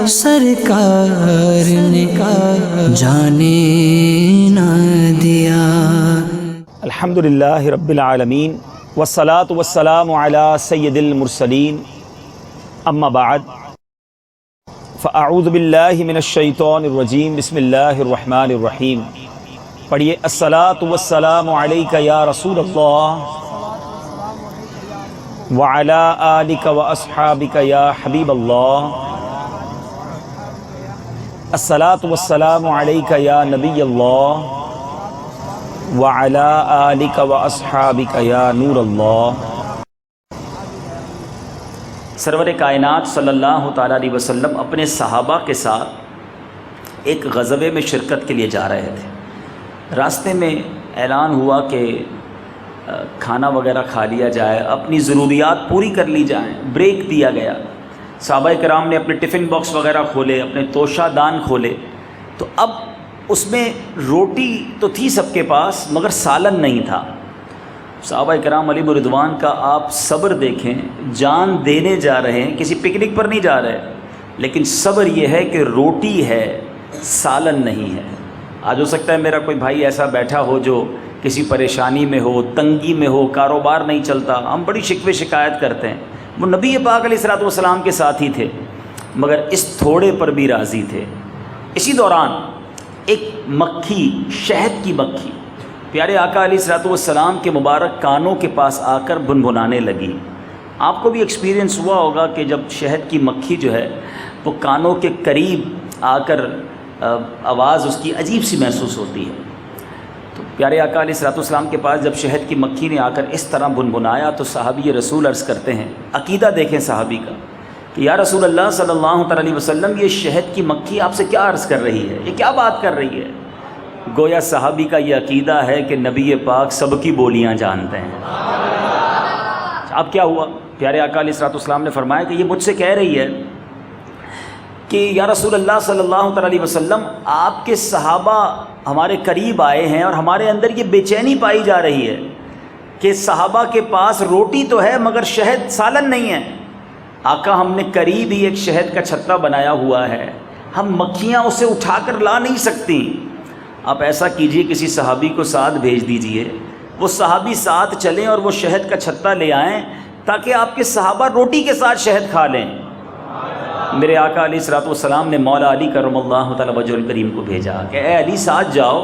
سرکار نے جانے نہ دیا۔ الحمدللہ رب العالمین والصلاة والسلام علی سید المرسلین، اما بعد فاعوذ باللہ من الشیطان الرجیم، بسم اللہ الرحمن الرحیم۔ پڑھیے، الصلاۃ والسلام علیک یا رسول اللہ وعلی آلک واصحابک یا حبیب اللہ، الصلاۃ والسلام علیک یا نبی اللہ وعلی آلک واصحابک یا نور اللہ۔ سرور کائنات صلی اللہ تعالیٰ علیہ وسلم اپنے صحابہ کے ساتھ ایک غزوے میں شرکت کے لیے جا رہے تھے۔ راستے میں اعلان ہوا کہ کھانا وغیرہ کھا لیا جائے، اپنی ضروریات پوری کر لی جائیں، بریک دیا گیا۔ صحابہ کرام نے اپنے ٹفن باکس وغیرہ کھولے، اپنے توشہ دان کھولے، تو اب اس میں روٹی تو تھی سب کے پاس، مگر سالن نہیں تھا۔ صحابہ کرام علیہ رضوان کا آپ صبر دیکھیں، جان دینے جا رہے ہیں، کسی پکنک پر نہیں جا رہے، لیکن صبر یہ ہے کہ روٹی ہے، سالن نہیں ہے۔ آج ہو سکتا ہے میرا کوئی بھائی ایسا بیٹھا ہو جو کسی پریشانی میں ہو، تنگی میں ہو، کاروبار نہیں چلتا، ہم بڑی شکوے شکایت کرتے ہیں۔ وہ نبی پاک علیہ الصلوۃ والسلام کے ساتھ ہی تھے، مگر اس تھوڑے پر بھی راضی تھے۔ اسی دوران ایک مکھی، شہد کی مکھی، پیارے آقا علیہ الصلوۃ والسلام کے مبارک کانوں کے پاس آ کر بنبنانے لگی۔ آپ کو بھی ایکسپیرینس ہوا ہوگا کہ جب شہد کی مکھی جو ہے وہ کانوں کے قریب آ کر آواز اس کی عجیب سی محسوس ہوتی ہے۔ تو پیارے آقا علیہ الصلوۃ والسلام کے پاس جب شہد کی مکھی نے آ کر اس طرح بنبنایا تو صحابی رسول عرض کرتے ہیں، عقیدہ دیکھیں صحابی کا، کہ یا رسول اللہ صلی اللہ تعالیٰ علیہ وسلم، یہ شہد کی مکھی آپ سے کیا عرض کر رہی ہے، یہ کیا بات کر رہی ہے؟ گویا صحابی کا یہ عقیدہ ہے کہ نبی پاک سب کی بولیاں جانتے ہیں۔ اب کیا ہوا؟ پیارے آقا علیہ الصلوۃ والسلام نے فرمایا کہ یہ مجھ سے کہہ رہی ہے کہ یا رسول اللہ صلی اللہ تعالیٰ علیہ وسلم، آپ کے صحابہ ہمارے قریب آئے ہیں اور ہمارے اندر یہ بے چینی پائی جا رہی ہے کہ صحابہ کے پاس روٹی تو ہے مگر شہد، سالن نہیں ہے۔ آقا، ہم نے قریب ہی ایک شہد کا چھتا بنایا ہوا ہے، ہم مکھیاں اسے اٹھا کر لا نہیں سکتی۔ آپ ایسا کیجئے، کسی صحابی کو ساتھ بھیج دیجئے، وہ صحابی ساتھ چلیں اور وہ شہد کا چھتا لے آئیں تاکہ آپ کے صحابہ روٹی کے ساتھ شہد کھا لیں۔ میرے آقا علیہ الصلوۃ والسلام نے مولا علی کرم اللہ تعالیٰ وجہ الکریم کو بھیجا کہ اے علی ساتھ جاؤ۔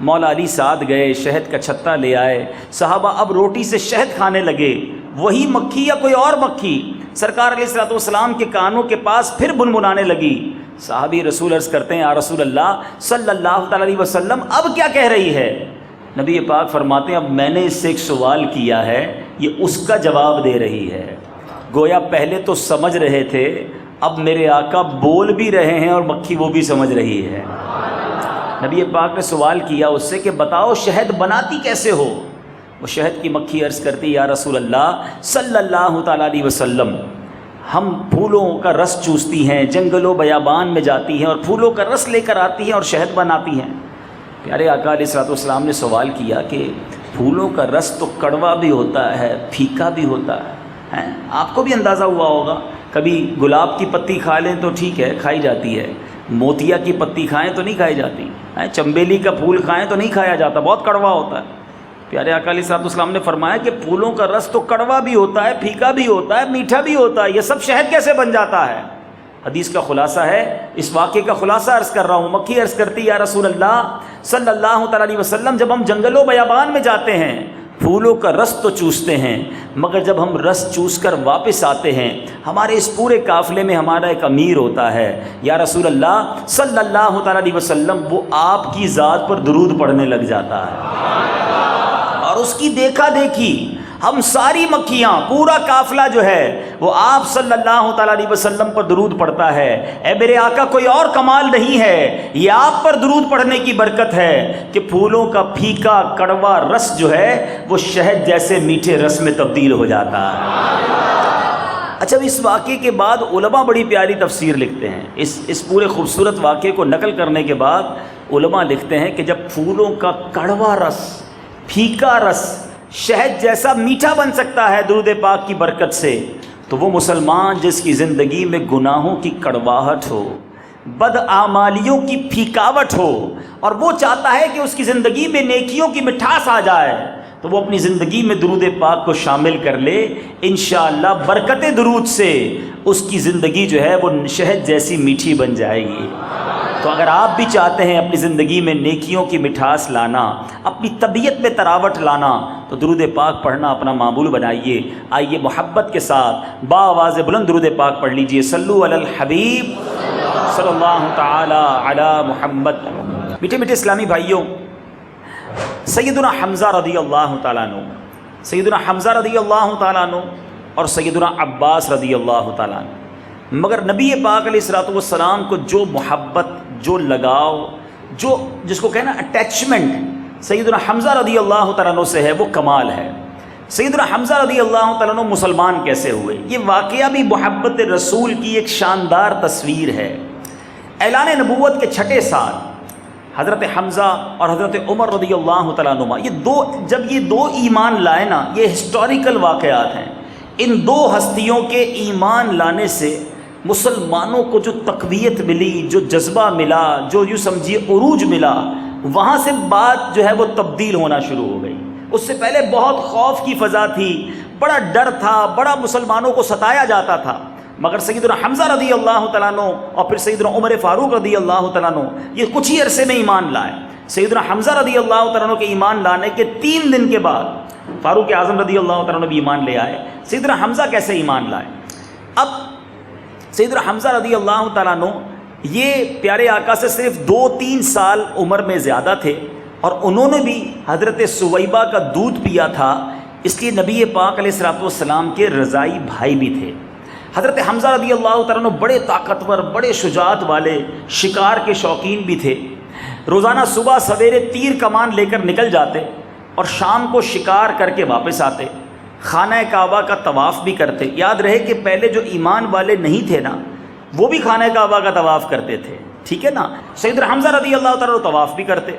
مولا علی ساتھ گئے، شہد کا چھتا لے آئے، صحابہ اب روٹی سے شہد کھانے لگے۔ وہی مکھی یا کوئی اور مکھی سرکار علیہ الصلوۃ والسلام کے کانوں کے پاس پھر بنبنانے لگی۔ صحابی رسول عرض کرتے ہیں، یا رسول اللہ صلی اللہ تعالیٰ علیہ وسلم، اب کیا کہہ رہی ہے؟ نبی پاک فرماتے ہیں، اب میں نے اس سے ایک سوال کیا ہے، یہ اس کا جواب دے رہی ہے۔ گویا پہلے تو سمجھ رہے تھے، اب میرے آقا بول بھی رہے ہیں اور مکھی وہ بھی سمجھ رہی ہے۔ نبی پاک نے سوال کیا اس سے کہ بتاؤ شہد بناتی کیسے ہو؟ وہ شہد کی مکھی عرض کرتی، یا رسول اللہ صلی اللہ تعالیٰ علیہ وسلم، ہم پھولوں کا رس چوستی ہیں، جنگل و بیابان میں جاتی ہیں اور پھولوں کا رس لے کر آتی ہیں اور شہد بناتی ہیں۔ پیارے آقا علیہ الصلوۃ والسلام نے سوال کیا کہ پھولوں کا رس تو کڑوا بھی ہوتا ہے، پھیکا بھی ہوتا ہے، آپ کو بھی اندازہ ہوا ہوگا، کبھی گلاب کی پتی کھا لیں تو ٹھیک ہے، کھائی جاتی ہے، موتیا کی پتی کھائیں تو نہیں کھائی جاتی، چنبیلی کا پھول کھائیں تو نہیں کھایا جاتا، بہت کڑوا ہوتا ہے۔ پیارے آقا علیہ الصلوۃ والسلام نے فرمایا کہ پھولوں کا رس تو کڑوا بھی ہوتا ہے، پھیکا بھی ہوتا ہے، میٹھا بھی ہوتا ہے، یہ سب شہد کیسے بن جاتا ہے؟ حدیث کا خلاصہ ہے، اس واقعے کا خلاصہ عرض کر رہا ہوں۔ مکھی عرض کرتی، یا رسول اللہ صلی اللہ تعالیٰ علیہ وسلم، جب ہم جنگل و بیابان میں جاتے ہیں پھولوں کا رس تو چوستے ہیں، مگر جب ہم رس چوس کر واپس آتے ہیں ہمارے اس پورے قافلے میں ہمارا ایک امیر ہوتا ہے، یا رسول اللہ صلی اللہ تعالیٰ علیہ وسلم، وہ آپ کی ذات پر درود پڑھنے لگ جاتا ہے، اور اس کی دیکھا دیکھی ہم ساری مکھیاں، پورا قافلہ جو ہے وہ آپ صلی اللہ تعالیٰ علیہ وسلم پر درود پڑھتا ہے۔ اے میرے آقا، کوئی اور کمال نہیں ہے، یہ آپ پر درود پڑھنے کی برکت ہے کہ پھولوں کا پھیکا کڑوا رس جو ہے وہ شہد جیسے میٹھے رس میں تبدیل ہو جاتا ہے۔ اچھا، اس واقعے کے بعد علماء بڑی پیاری تفسیر لکھتے ہیں، اس پورے خوبصورت واقعے کو نقل کرنے کے بعد علماء لکھتے ہیں کہ جب پھولوں کا کڑوا رس، پھیکا رس شہد جیسا میٹھا بن سکتا ہے درود پاک کی برکت سے، تو وہ مسلمان جس کی زندگی میں گناہوں کی کڑواہٹ ہو، بدعمالیوں کی پھیکاوٹ ہو، اور وہ چاہتا ہے کہ اس کی زندگی میں نیکیوں کی مٹھاس آ جائے، تو وہ اپنی زندگی میں درود پاک کو شامل کر لے، انشاءاللہ برکت درود سے اس کی زندگی جو ہے وہ شہد جیسی میٹھی بن جائے گی۔ تو اگر آپ بھی چاہتے ہیں اپنی زندگی میں نیکیوں کی مٹھاس لانا، اپنی طبیعت میں تراوٹ لانا، تو درود پاک پڑھنا اپنا معمول بنائیے۔ آئیے محبت کے ساتھ بآواز بلند درود پاک پڑھ لیجئے۔ صلو علی الحبیب صلی اللہ تعالی علی محمد۔ میٹھے میٹھے اسلامی بھائیوں، سیدنا حمزہ رضی اللہ تعالیٰ عنہ، سیدنا حمزہ رضی اللہ تعالیٰ عنہ اور سیدنا عباس رضی اللہ تعالیٰ عنہ، مگر نبی پاک علیہ الصلوۃ والسلام کو جو محبت، جو لگاؤ، جو جس کو کہنا اٹیچمنٹ سیدنا حمزہ رضی اللہ تعالیٰ عنہ سے ہے، وہ کمال ہے۔ سیدنا حمزہ رضی اللہ تعالیٰ عنہ مسلمان کیسے ہوئے، یہ واقعہ بھی محبت رسول کی ایک شاندار تصویر ہے۔ اعلان نبوت کے 6 سال حضرت حمزہ اور حضرت عمر رضی اللہ تعالیٰ عنہ، جب یہ دو ایمان لائے نا، یہ ہسٹوریکل واقعات ہیں۔ ان 2 ہستیوں کے ایمان لانے سے مسلمانوں کو جو تقویت ملی، جو جذبہ ملا، جو یوں سمجھیے عروج ملا، وہاں سے بات جو ہے وہ تبدیل ہونا شروع ہو گئی۔ اس سے پہلے بہت خوف کی فضا تھی، بڑا ڈر تھا، بڑا مسلمانوں کو ستایا جاتا تھا، مگر سیدنا حمزہ رضی اللہ تعالیٰ عنہ اور پھر سیدنا عمر فاروق رضی اللہ تعالیٰ عنہ یہ کچھ ہی عرصے میں ایمان لائے۔ سیدنا حمزہ رضی اللہ تعالیٰ عنہ کے ایمان لانے کے 3 دن کے بعد فاروق اعظم رضی اللہ تعالیٰ عنہ بھی ایمان لے آئے۔ سیدنا حمزہ کیسے ایمان لائے؟ اب سیدنا حمزہ رضی اللہ تعالیٰ عنہ یہ پیارے آقا سے صرف 2-3 سال عمر میں زیادہ تھے، اور انہوں نے بھی حضرت سویبہ کا دودھ پیا تھا، اس لیے نبی پاک علیہ الصلوۃ والسلام کے رضائی بھائی بھی تھے۔ حضرت حمزہ رضی اللہ تعالیٰ عنہ بڑے طاقتور، بڑے شجاعت والے، شکار کے شوقین بھی تھے۔ روزانہ صبح سویرے تیر کمان لے کر نکل جاتے اور شام کو شکار کر کے واپس آتے، خانہ کعبہ کا طواف بھی کرتے۔ یاد رہے کہ پہلے جو ایمان والے نہیں تھے نا، وہ بھی خانہ کعبہ کا طواف کرتے تھے، ٹھیک ہے نا۔ سیدنا حمزہ رضی اللہ تعالیٰ عنہ طواف بھی کرتے،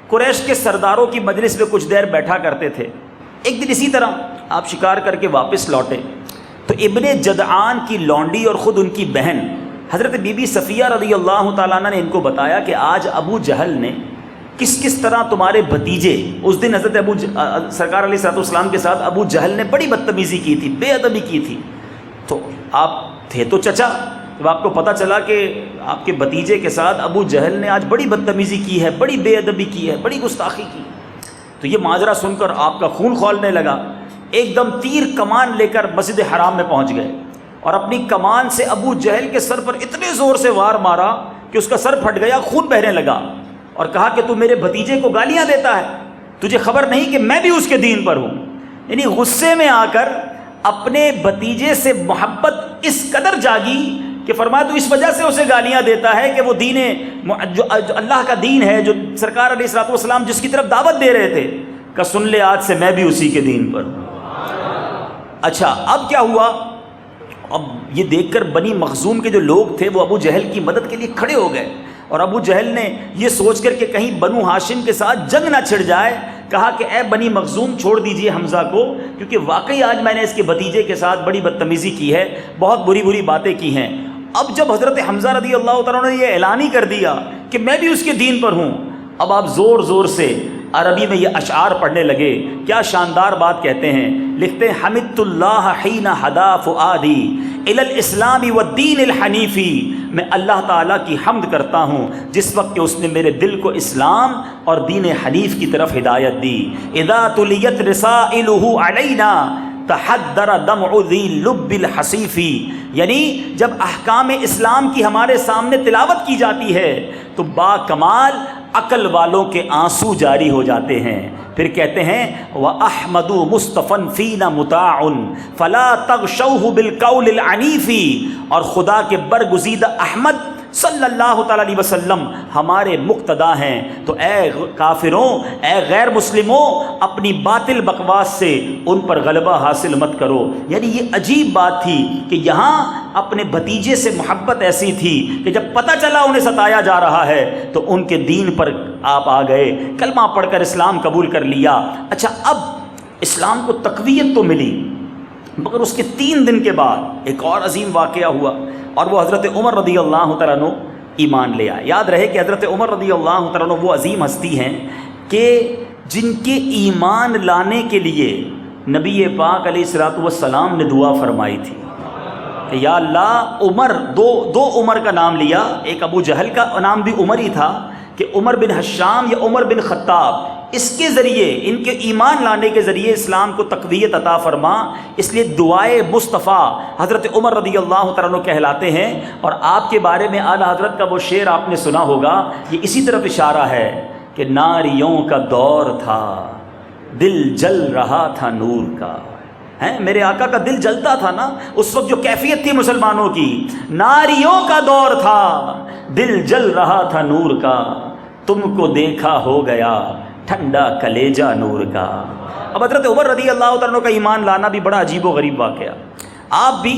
قریش کے سرداروں کی مجلس میں کچھ دیر بیٹھا کرتے تھے۔ ایک دن اسی طرح آپ شکار کر کے واپس لوٹے تو ابن جدعان کی لونڈی اور خود ان کی بہن حضرت بی بی صفیہ رضی اللہ تعالیٰ عنہ نے ان کو بتایا کہ آج ابو جہل نے کس طرح تمہارے بھتیجے، اس دن حضرت سرکار علیہ الصلوۃ والسلام کے ساتھ ابو جہل نے بڑی بدتمیزی کی تھی، بے ادبی کی تھی۔ تو آپ تھے تو چچا، جب آپ کو پتہ چلا کہ آپ کے بھتیجے کے ساتھ ابو جہل نے آج بڑی بدتمیزی کی ہے، بڑی بے ادبی کی ہے، بڑی گستاخی کی، تو یہ ماجرا سن کر آپ کا خون کھولنے لگا۔ ایک دم تیر کمان لے کر مسجد حرام میں پہنچ گئے اور اپنی کمان سے ابو جہل کے سر پر اتنے زور سے وار مارا کہ اس کا سر پھٹ گیا، خون بہنے لگا، اور کہا کہ تو میرے بھتیجے کو گالیاں دیتا ہے، تجھے خبر نہیں کہ میں بھی اس کے دین پر ہوں۔ یعنی غصے میں آ کر اپنے بھتیجے سے محبت اس قدر جاگی کہ فرمایا تو اس وجہ سے اسے گالیاں دیتا ہے کہ وہ دین جو اللہ کا دین ہے، جو سرکار علیہ الصلوۃ والسلام جس کی طرف دعوت دے رہے تھے، کہ سن لے آج سے میں بھی اسی کے دین پر ہوں۔ اچھا اب کیا ہوا؟ اب یہ دیکھ کر بنی مخزوم کے جو لوگ تھے وہ ابو جہل کی مدد کے لیے کھڑے ہو گئے، اور ابو جہل نے یہ سوچ کر کہ کہیں بنو ہاشم کے ساتھ جنگ نہ چھڑ جائے، کہا کہ اے بنی مخزوم چھوڑ دیجئے حمزہ کو، کیونکہ واقعی آج میں نے اس کے بھتیجے کے ساتھ بڑی بدتمیزی کی ہے، بہت بری باتیں کی ہیں۔ اب جب حضرت حمزہ رضی اللہ تعالیٰ نے یہ اعلان ہی کر دیا کہ میں بھی اس کے دین پر ہوں، اب آپ زور زور سے عربی میں یہ اشعار پڑھنے لگے۔ کیا شاندار بات کہتے ہیں، لکھتے ہیں حمدت اللہ حین ہدا فؤادی الی الاسلام والدین الحنیفی، میں اللہ تعالیٰ کی حمد کرتا ہوں جس وقت کہ اس نے میرے دل کو اسلام اور دین حنیف کی طرف ہدایت دی۔ اذا تلیت رسائلہ علینا تحدر دمع ذی لب الحصیفی، یعنی جب احکام اسلام کی ہمارے سامنے تلاوت کی جاتی ہے تو با کمال عقل والوں کے آنسو جاری ہو جاتے ہیں۔ پھر کہتے ہیں وَأَحْمَدُ مُصْطَفًا فِينَا مُطَاعٌ فَلَا تَغْشَوْهُ بِالْقَوْلِ الْعَنِيفِ، اور خدا کے برگزیدہ احمد صلی اللہ تعالیٰ علیہ وسلم ہمارے مقتدا ہیں، تو اے کافروں، اے غیر مسلموں، اپنی باطل بکواس سے ان پر غلبہ حاصل مت کرو۔ یعنی یہ عجیب بات تھی کہ یہاں اپنے بھتیجے سے محبت ایسی تھی کہ جب پتہ چلا انہیں ستایا جا رہا ہے تو ان کے دین پر آپ آ گئے، کلمہ پڑھ کر اسلام قبول کر لیا۔ اچھا اب اسلام کو تقویت تو ملی، مگر اس کے 3 دن کے بعد ایک اور عظیم واقعہ ہوا، اور وہ حضرت عمر رضی اللہ تعالیٰ عنہ ایمان لے آئے۔ یاد رہے کہ حضرت عمر رضی اللہ تعالیٰ عنہ وہ عظیم ہستی ہیں کہ جن کے ایمان لانے کے لیے نبی پاک علیہ الصلوۃ والسلام نے دعا فرمائی تھی کہ یا اللہ، عمر دو عمر کا نام لیا، ایک ابو جہل کا نام بھی عمر ہی تھا کہ عمر بن حشام یا عمر بن خطاب، اس کے ذریعے، ان کے ایمان لانے کے ذریعے اسلام کو تقویت عطا فرما۔ اس لیے دعائے مصطفیٰ حضرت عمر رضی اللہ تعالیٰ عنہ کہلاتے ہیں۔ اور آپ کے بارے میں اعلیٰ حضرت کا وہ شعر آپ نے سنا ہوگا، یہ اسی طرف اشارہ ہے کہ ناریوں کا دور تھا، دل جل رہا تھا نور کا۔ میرے آقا کا دل جلتا تھا نا اس وقت، جو کیفیت تھی مسلمانوں کی، ناریوں کا دور تھا، دل جل رہا تھا نور کا، تم کو دیکھا ہو گیا ٹھنڈا کلیجہ نور کا۔ اب حضرت عمر رضی اللہ تعالیٰ عنہ کا ایمان لانا بھی بڑا عجیب و غریب واقعہ۔ آپ بھی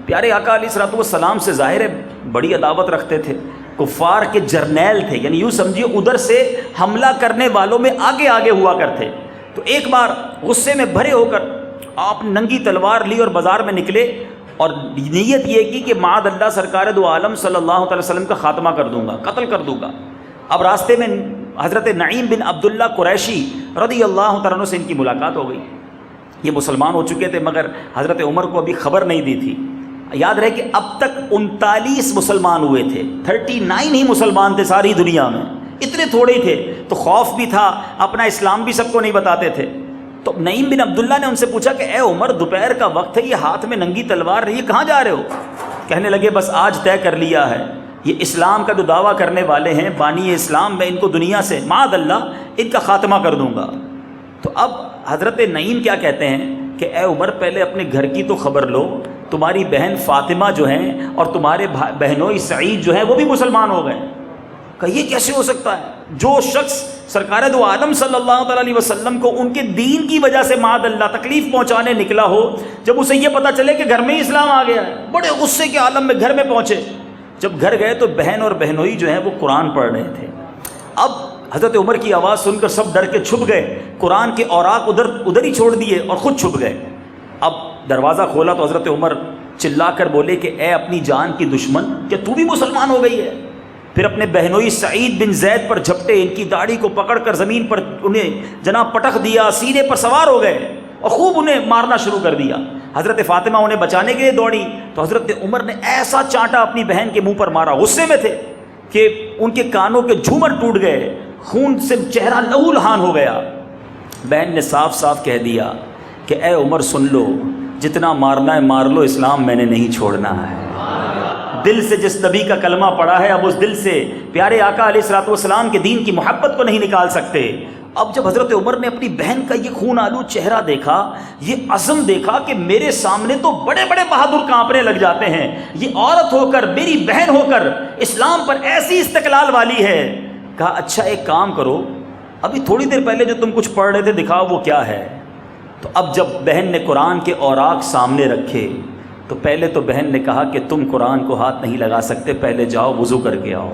پیارے آقا علیہ الصلوۃ والسلام سے ظاہر ہے بڑی عداوت رکھتے تھے، کفار کے جرنیل تھے، یعنی یوں سمجھیے ادھر سے حملہ کرنے والوں میں آگے آگے ہوا کرتے۔ تو ایک بار غصے میں بھرے ہو کر آپ ننگی تلوار لی اور بازار میں نکلے، اور نیت یہ کی کہ معاذ اللہ سرکار دو عالم صلی اللہ علیہ وسلم کا خاتمہ کر دوں گا، قتل کر دوں گا۔ اب راستے میں حضرت نعیم بن عبداللہ قریشی رضی اللہ تعالیٰ عنہ سے ان کی ملاقات ہو گئی۔ یہ مسلمان ہو چکے تھے مگر حضرت عمر کو ابھی خبر نہیں دی تھی۔ یاد رہے کہ اب تک 39 مسلمان ہوئے تھے، 39 ہی مسلمان تھے ساری دنیا میں، اتنے تھوڑے ہی تھے، تو خوف بھی تھا، اپنا اسلام بھی سب کو نہیں بتاتے تھے۔ تو نعیم بن عبداللہ نے ان سے پوچھا کہ اے عمر، دوپہر کا وقت ہے، یہ ہاتھ میں ننگی تلوار رہی ہے، کہاں جا رہے ہو؟ کہنے لگے بس آج طے کر لیا ہے، یہ اسلام کا جو دعویٰ کرنے والے ہیں بانی اسلام، میں ان کو دنیا سے معاذ اللہ ان کا خاتمہ کر دوں گا۔ تو اب حضرت نعیم کیا کہتے ہیں کہ اے عمر، پہلے اپنے گھر کی تو خبر لو، تمہاری بہن فاطمہ جو ہیں اور تمہارے بہنوئی سعید جو ہیں وہ بھی مسلمان ہو گئے۔ کہ یہ کیسے ہو سکتا ہے؟ جو شخص سرکار دو عالم صلی اللہ تعالیٰ علیہ وسلم کو ان کے دین کی وجہ سے معاذ اللہ تکلیف پہنچانے نکلا ہو، جب اسے یہ پتہ چلے کہ گھر میں ہی اسلام آ گیا ہے، بڑے غصے کے عالم میں گھر میں پہنچے۔ جب گھر گئے تو بہن اور بہنوئی جو ہیں وہ قرآن پڑھ رہے تھے۔ اب حضرت عمر کی آواز سن کر سب ڈر کے چھپ گئے، قرآن کے اوراق ادھر ہی چھوڑ دیے اور خود چھپ گئے۔ اب دروازہ کھولا تو حضرت عمر چلا کر بولے کہ اے اپنی جان کی دشمن، کیا تو بھی مسلمان ہو گئی ہے؟ پھر اپنے بہنوئی سعید بن زید پر جھپٹے، ان کی داڑھی کو پکڑ کر زمین پر انہیں جناب پٹخ دیا، سینے پر سوار ہو گئے اور خوب انہیں مارنا شروع کر دیا۔ حضرت فاطمہ انہیں بچانے کے لیے دوڑی تو حضرت عمر نے ایسا چانٹا اپنی بہن کے منہ پر مارا، غصے میں تھے کہ ان کے کانوں کے جھومر ٹوٹ گئے، خون سے چہرہ لہو لہان ہو گیا۔ بہن نے صاف صاف کہہ دیا کہ اے عمر سن لو، جتنا مارنا ہے مار لو، اسلام میں نے نہیں چھوڑنا ہے۔ دل سے جس نبی کا کلمہ پڑا ہے، اب اس دل سے پیارے آقا علیہ الصلوۃ والسلام کے دین کی محبت کو نہیں نکال سکتے۔ اب جب حضرت عمر نے اپنی بہن کا یہ خون آلو چہرہ دیکھا، یہ عزم دیکھا کہ میرے سامنے تو بڑے بڑے بہادر کانپنے لگ جاتے ہیں، یہ عورت ہو کر، میری بہن ہو کر اسلام پر ایسی استقلال والی ہے، کہا اچھا ایک کام کرو، ابھی تھوڑی دیر پہلے جو تم کچھ پڑھ رہے تھے دکھاؤ وہ کیا ہے۔ تو اب جب بہن نے قرآن کے اوراق سامنے رکھے تو پہلے تو بہن نے کہا کہ تم قرآن کو ہاتھ نہیں لگا سکتے، پہلے جاؤ وضو کر کے آؤ۔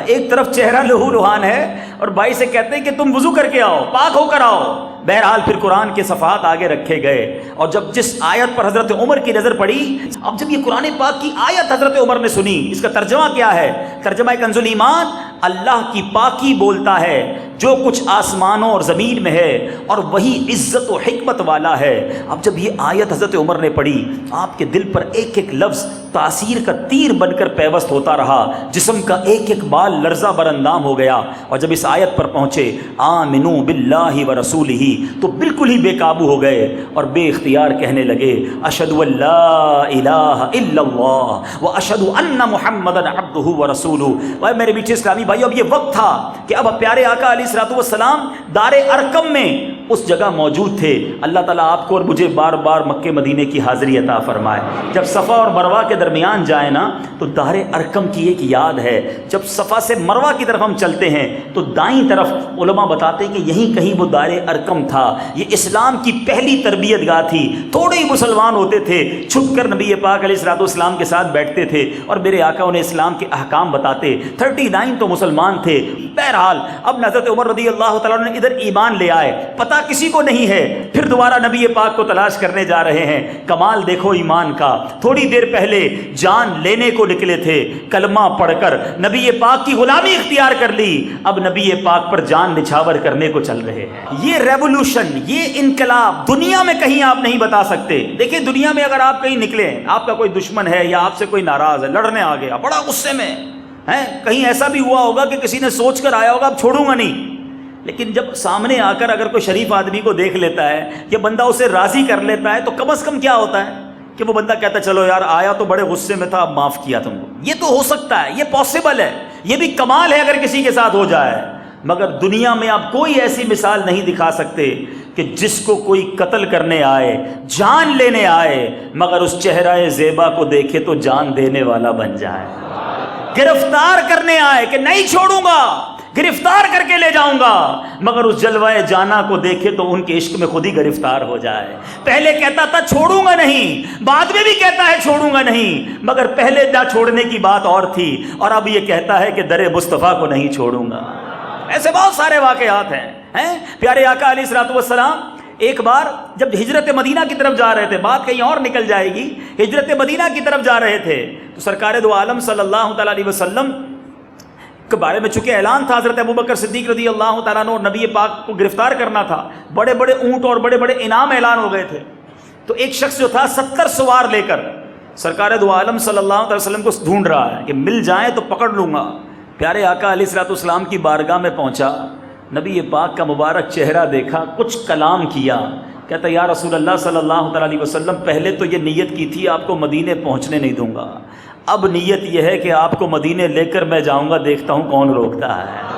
ایک طرف چہرہ لہو لہان ہے اور بھائی سے کہتے ہیں کہ تم وضو کر کے آؤ، پاک ہو کر آؤ۔ بہرحال پھر قرآن کے صفحات آگے رکھے گئے اور جب جس آیت پر حضرت عمر کی نظر پڑی، اب جب یہ قرآن پاک کی آیت حضرت عمر نے سنی، اس کا ترجمہ کیا ہے؟ ترجمہ کنز الایمان، اللہ کی پاکی بولتا ہے جو کچھ آسمانوں اور زمین میں ہے اور وہی عزت و حکمت والا ہے۔ اب جب یہ آیت حضرت عمر نے پڑھی، آپ کے دل پر ایک ایک لفظ تاثیر کا تیر بن کر پیوست ہوتا رہا، جسم کا ایک ایک بال لرزہ بر اندام ہو گیا، اور جب اس آیت پر پہنچے آمنو باللہ ورسولہ تو بالکل ہی بے قابو ہو گئے اور بے اختیار کہنے لگے اشہد ان لا الہ الا اللہ واشہد ان محمدا عبدہ ورسولہ۔ اور میرے بیٹے اسلامی بھائی، اب یہ وقت تھا کہ اب پیارے آقا علیہ الصلوۃ والسلام دار ارقم میں اس جگہ موجود تھے۔ اللہ تعالیٰ آپ کو اور مجھے بار بار مکے مدینے کی حاضری عطا فرمائے۔ جب صفا اور مروہ کے درمیان جائیں نا تو دار ارقم کی ایک یاد ہے، جب صفا سے مروہ کی طرف ہم چلتے ہیں تو دائیں طرف علماء بتاتے ہیں کہ یہیں کہیں وہ دار ارقم تھا۔ یہ اسلام کی پہلی تربیت گاہ تھی، تھوڑے ہی مسلمان ہوتے تھے، چھپ کر نبی پاک علیہ الصلوۃ والسلام کے ساتھ بیٹھتے تھے اور میرے آقا انہیں اسلام کے احکام بتاتے۔ 39 تو مسلمان تھے۔ بہرحال اب حضرت عمر رضی اللہ تعالیٰ نے ادھر ایمان لے آئے، پتہ پتہ کسی کو نہیں ہے، پھر دوبارہ نبی پاک کو تلاش کرنے جا رہے ہیں۔ کمال دیکھو ایمان کا، تھوڑی دیر پہلے جان لینے کو نکلے تھے، کلمہ پڑھ کر نبی پاک کی غلامی اختیار کر لی، اب نبی پاک پر جان نچھاور کرنے کو چل رہے ہیں۔ یہ ریولوشن، یہ انقلاب دنیا میں کہیں آپ نہیں بتا سکتے۔ دیکھیں دنیا میں اگر آپ کہیں نکلے، آپ کا کوئی دشمن ہے یا آپ سے کوئی ناراض ہے، لڑنے آ گیا، بڑا غصے میں ہے، کہیں ایسا بھی ہوا ہوگا کہ کسی نے سوچ کر آیا ہوگا اب چھوڑوں گا نہیں، لیکن جب سامنے آ کر اگر کوئی شریف آدمی کو دیکھ لیتا ہے یا بندہ اسے راضی کر لیتا ہے تو کم از کم کیا ہوتا ہے کہ وہ بندہ کہتا ہے چلو یار آیا تو بڑے غصے میں تھا، اب معاف کیا تم کو۔ یہ تو ہو سکتا ہے، یہ پاسبل ہے، یہ بھی کمال ہے اگر کسی کے ساتھ ہو جائے، مگر دنیا میں آپ کوئی ایسی مثال نہیں دکھا سکتے کہ جس کو کوئی قتل کرنے آئے، جان لینے آئے، مگر اس چہرہ زیبا کو دیکھے تو جان دینے والا بن جائے۔ گرفتار کرنے آئے کہ نہیں چھوڑوں گا، گرفتار کر کے لے جاؤں گا، مگر اس جلوہ جانا کو دیکھے تو ان کے عشق میں خود ہی گرفتار ہو جائے۔ پہلے کہتا تھا چھوڑوں گا نہیں، بعد میں بھی کہتا ہے چھوڑوں گا نہیں، مگر پہلے نہ چھوڑنے کی بات اور تھی، اور اب یہ کہتا ہے کہ در مصطفیٰ کو نہیں چھوڑوں گا۔ ایسے بہت سارے واقعات ہیں۔ پیارے آقا علیہ الصلوۃ والسلام ایک بار جب ہجرت مدینہ کی طرف جا رہے تھے، بات کہیں اور نکل جائے گی، ہجرت مدینہ کی طرف جا رہے تھے تو سرکار دو عالم صلی اللہ تعالیٰ علیہ وسلم کے بارے میں چونکہ اعلان تھا، حضرت ابوبکر صدیق رضی اللہ تعالیٰ عنہ اور نبی پاک کو گرفتار کرنا تھا، بڑے بڑے اونٹ اور بڑے بڑے انعام اعلان ہو گئے تھے، تو ایک شخص جو تھا 70 سوار لے کر سرکار دو عالم صلی اللہ علیہ وسلم کو ڈھونڈ رہا ہے کہ مل جائیں تو پکڑ لوں گا۔ پیارے آقا علیہ الصلوۃ والسلام کی بارگاہ میں پہنچا، نبی پاک کا مبارک چہرہ دیکھا، کچھ کلام کیا، کہتا یا رسول اللہ صلی اللہ تعالیٰ علیہ وسلم پہلے تو یہ نیت کی تھی آپ کو مدینے پہنچنے نہیں دوں گا، اب نیت یہ ہے کہ آپ کو مدینے لے کر میں جاؤں گا، دیکھتا ہوں کون روکتا ہے۔